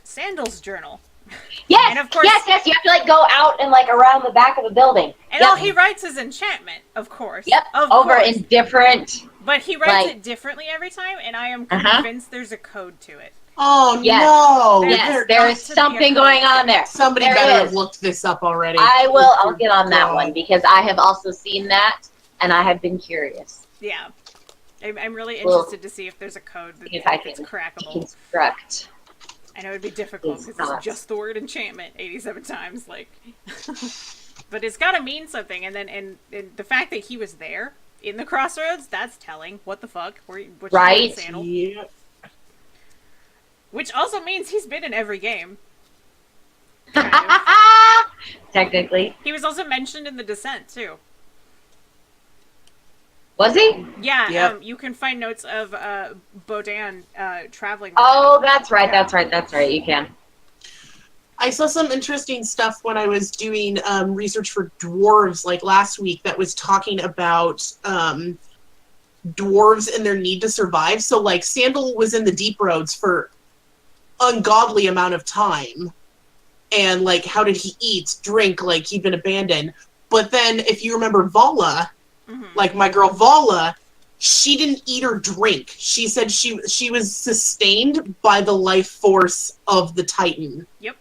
Sandal's journal. Yes, and of course, yes. You have to like go out and like around the back of the building. And all he writes is enchantment, of course. Yep. Over in different. But he writes it differently every time, and I am convinced there's a code to it. Oh Yes. no! Yes, there is something going on there. Somebody There better is. have looked this up already. I'll get on that God. one because I have also seen that and I have been curious. Yeah. I'm really Well, interested to see if there's a code See if I that's can crackable. construct. I know it'd be difficult It's because not. it's just the word enchantment 87 times, like. But it's gotta mean something, and then and the fact that he was there in the crossroads, that's telling. What the fuck? What you doing, Right? Sandal? Yeah. Which also means he's been in every game. Kind of. Technically. He was also mentioned in the Descent too. Was he? Yeah, Yep. you can find notes of Bodan traveling. with Oh, him. that's right, Yeah. that's right, you can. I saw some interesting stuff when I was doing research for dwarves like last week that was talking about dwarves and their need to survive. So like Sandal was in the deep roads for ungodly amount of time. And like how did he eat, drink, like he'd been abandoned. But then if you remember Vala, like my girl Vala, she didn't eat or drink. She said she was sustained by the life force of the Titan. Yep.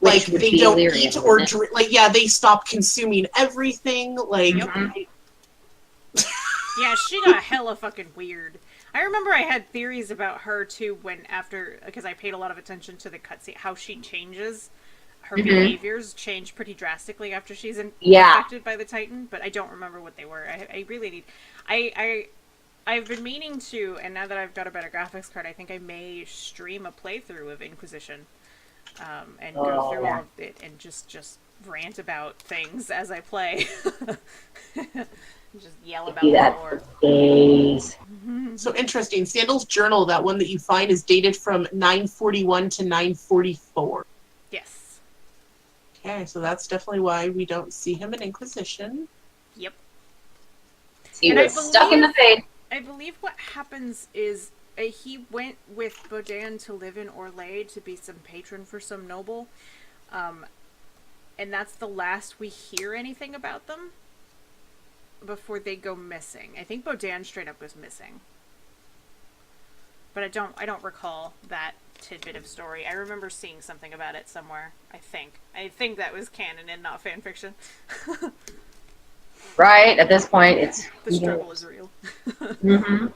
Like, Which would they be don't Illyrian, eat or wouldn't it? drink. Like, yeah, they stop consuming everything. Like, Mhm. Yeah, she got hella fucking weird. I remember I had theories about her too because I paid a lot of attention to the cutscene, how she changes. Her behaviors change pretty drastically after she's infected by the Titan, but I don't remember what they were. I really need. I've been meaning to, and now that I've got a better graphics card, I think I may stream a playthrough of Inquisition, and go through all of it and just rant about things as I play. Just yell about the lore. Days. so interesting. Sandal's journal, that one that you find, is dated from 941 to 944. Yes. Okay, so that's definitely why we don't see him in Inquisition. Yep. He And was stuck in the fade. I believe what happens is he went with Bodan to live in Orlais to be some patron for some noble. And that's the last we hear anything about them before they go missing. I think Bodan straight up was missing. But I don't recall that tidbit of story. I remember seeing something about it somewhere, I think. I think that was canon and not fanfiction. Right, at this point, it's... The struggle is real. Mm-hmm.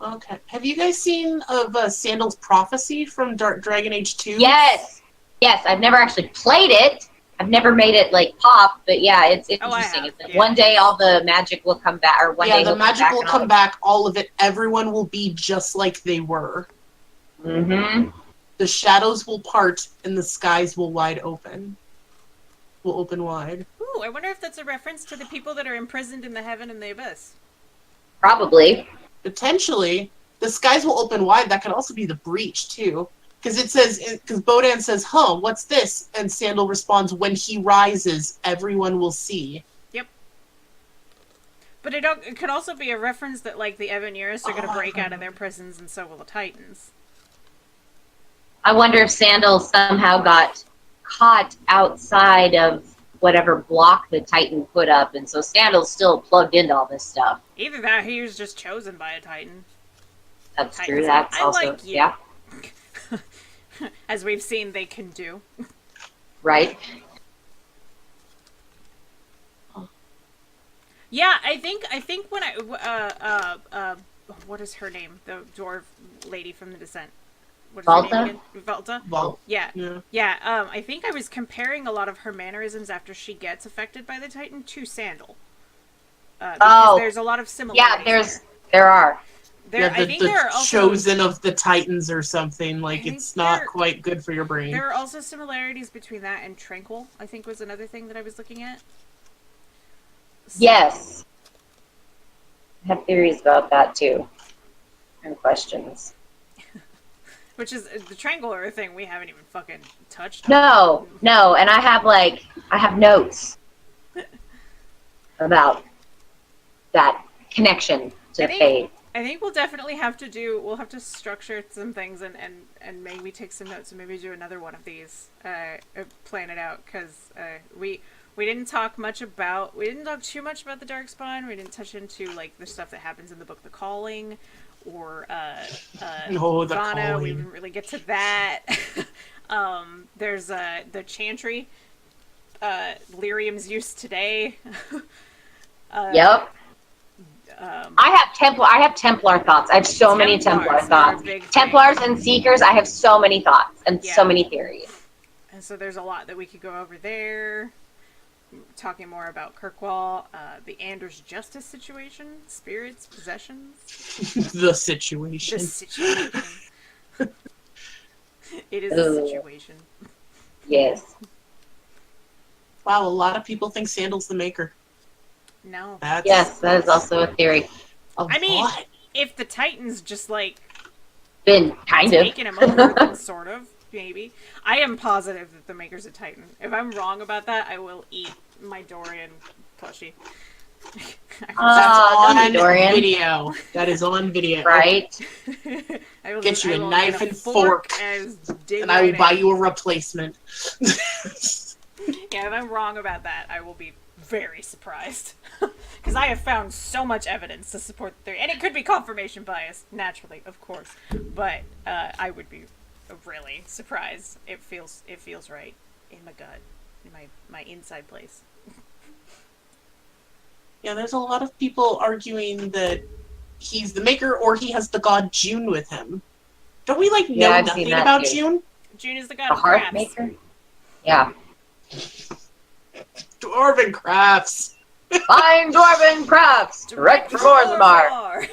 Okay. Have you guys seen of Sandal's Prophecy from Dragon Age 2? Yes! Yes, I've never actually played it. I've never made it, like, pop, but yeah, it's interesting. It's like one day all the magic will come back, or one day the magic will come back. back, all of it. Everyone will be just like they were. Mm-hmm. The shadows will part and the skies will open wide. Ooh, I wonder if that's a reference to the people that are imprisoned in the heaven and the abyss. Probably. Potentially, the skies will open wide. That could also be the breach too, because because Bodan says, "Huh, what's this?" And Sandal responds, "When he rises, everyone will see." Yep. But it could also be a reference that like the Evaniris are going to break out of their prisons, and so will the Titans. I wonder if Sandal somehow got caught outside of whatever block the Titan put up, and so Sandal's still plugged into all this stuff. Either that, he was just chosen by a Titan. That's Titans true. That's I also like you. yeah. As we've seen, they can do. Right. Yeah, I think when what is her name? The dwarf lady from the Descent. What is her name Valta? again? Valta? Well, Yeah. yeah. I think I was comparing a lot of her mannerisms after she gets affected by the Titan to Sandal. Because there's a lot of similarities. Yeah, there are. I think there are also chosen of the Titans or something. Like, it's not quite good for your brain. There are also similarities between that and Tranquil, I think was another thing that I was looking at. So, Yes. I have theories about that too. And questions. which is the Triangular thing we haven't even fucking touched No, on. and I have notes about that connection to fate. I think we'll definitely have to structure some things and maybe take some notes and maybe do another one of these, plan it out, because we didn't talk too much about the Darkspawn. We didn't touch into like the stuff that happens in the book The Calling, or No, the Ivana. We calling. didn't really get to that. There's the Chantry. Lyrium's use today. Yep. I have Templar thoughts. I have so many Templar Templars are a thoughts. big thing. Templars and Seekers, I have so many thoughts and so Yeah. many theories. And so there's a lot that we could go over there. Talking more about Kirkwall, the Anders Justice situation, spirits, possessions. The situation. The situation. It is a Ugh. situation. Yes. Wow, a lot of people think Sandal's the maker. No. That's Yes, that is also a theory. I mean, lot. if the Titans just like Been kind of. taking him over, then sort of, maybe. I am positive that the maker's a Titan. If I'm wrong about that, I will eat my Dorian plushie. That's Don't on be Dorian. video. That is on video. Right? I will Get you a will knife get a and fork, as dig And I will right buy in. you a replacement. Yeah, if I'm wrong about that, I will be very surprised. Because I have found so much evidence to support the theory. And it could be confirmation bias, naturally, of course. But I would be really surprised. It feels right in my gut, in my inside place. Yeah, there's a lot of people arguing that he's the maker or he has the god June with him. Don't we know Yeah, I've seen nothing that about too. June? June is the god A of heart crafts. maker? Yeah. Dwarven crafts. Fine Dwarven crafts! Direct from Orzammar!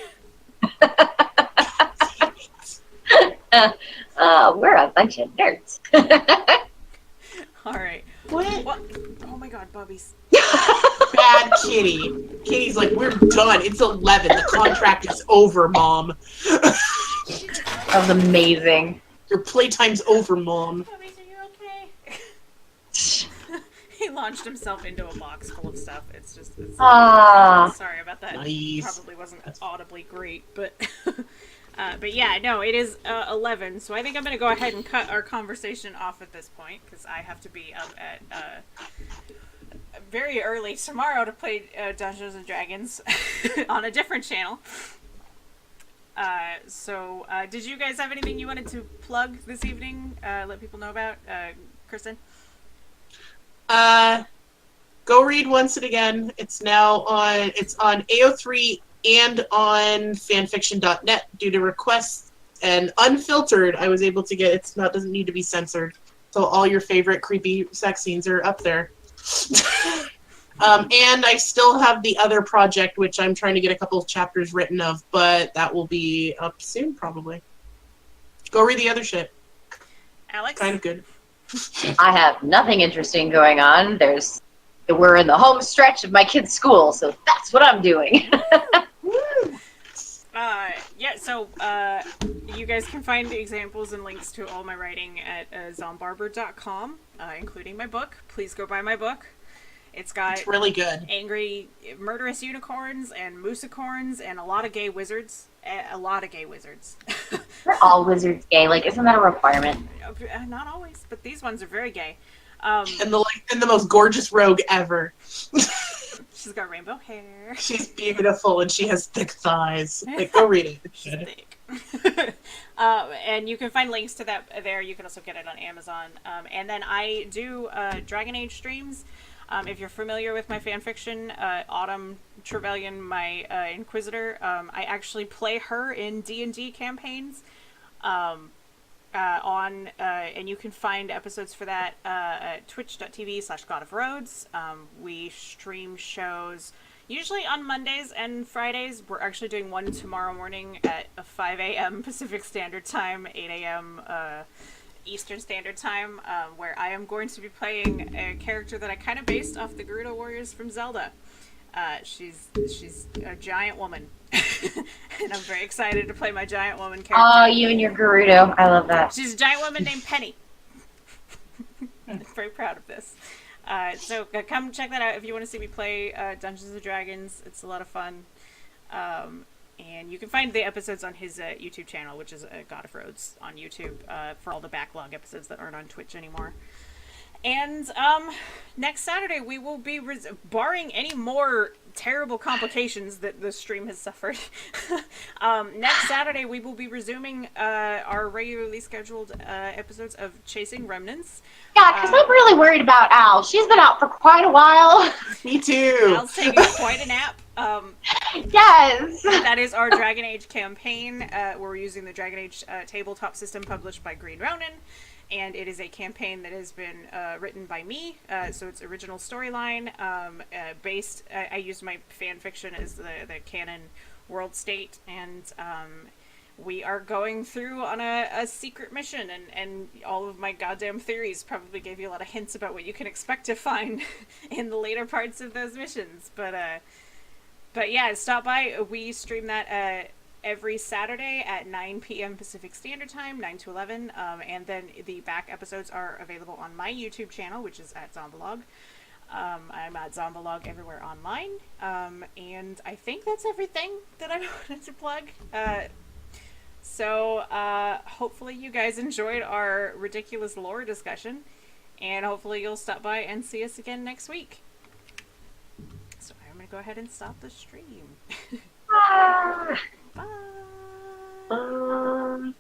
We're a bunch of nerds. Alright. What? Oh my god, Bubbies. Bad Kitty. Kitty's like, we're done. It's 11. The contract is over, Mom. That was amazing. Your playtime's over, Mom. Bubbies, are you okay? He launched himself into a box full of stuff. It's sorry about that. Nice. Probably wasn't audibly great, but yeah, no, it is 11. So I think I'm gonna go ahead and cut our conversation off at this point because I have to be up at very early tomorrow to play Dungeons and Dragons on a different channel. So did you guys have anything you wanted to plug this evening? Let people know about, Kristen? Go read Once and Again. It's now on AO3 and on fanfiction.net due to requests and unfiltered. I was able to get doesn't need to be censored. So all your favorite creepy sex scenes are up there. And I still have the other project, which I'm trying to get a couple of chapters written of, but that will be up soon, probably. Go read the other shit. Alex? Kind of good. I have nothing interesting going on. We're in the home stretch of my kid's school, so that's what I'm doing. Yeah, so you guys can find examples and links to all my writing at zombarber.com, including my book. Please go buy my book. It's got really good. Angry, murderous unicorns and moosicorns and a lot of gay wizards. We're all wizards gay. Isn't that a requirement? Not always, but these ones are very gay. And the most gorgeous rogue ever. She's got rainbow hair. She's beautiful and she has thick thighs. Go read it. It's She's good. thick. And you can find links to that there. You can also get it on Amazon. And then I do Dragon Age streams. If you're familiar with my fanfiction, Autumn Trevelyan, my Inquisitor, I actually play her in D&D campaigns. And you can find episodes for that at twitch.tv/godofroads. We stream shows usually on Mondays and Fridays. We're actually doing one tomorrow morning at 5 a.m. Pacific Standard Time, 8 a.m. Eastern Standard Time, where I am going to be playing a character that I kind of based off the Gerudo Warriors from Zelda. She's a giant woman, and I'm very excited to play my giant woman character. Oh, you and your Gerudo. I love that. She's a giant woman named Penny. I'm very proud of this. So come check that out if you want to see me play Dungeons & Dragons. It's a lot of fun. And you can find the episodes on his YouTube channel, which is God of Roads on YouTube, for all the backlog episodes that aren't on Twitch anymore. And next Saturday we will be barring any more terrible complications that the stream has suffered. Next Saturday we will be resuming our regularly scheduled episodes of Chasing Remnants. Yeah, because I'm really worried about Al. She's been out for quite a while. Me too. Al's taking quite a nap. Yes. That is our Dragon Age campaign. We're using the Dragon Age tabletop system published by Green Ronin. And it is a campaign that has been written by me, so it's original storyline, based, I used my fan fiction as the canon world state, and we are going through on a secret mission, and all of my goddamn theories probably gave you a lot of hints about what you can expect to find in the later parts of those missions, but yeah, stop by. We stream that every Saturday at 9 p.m. Pacific Standard Time, 9 to 11, and then the back episodes are available on my YouTube channel, which is at Zombalog. I'm at Zombalog everywhere online, and I think that's everything that I wanted to plug. So hopefully you guys enjoyed our ridiculous lore discussion, and hopefully you'll stop by and see us again next week. So I'm going to go ahead and stop the stream. Ah. Bye. Bye.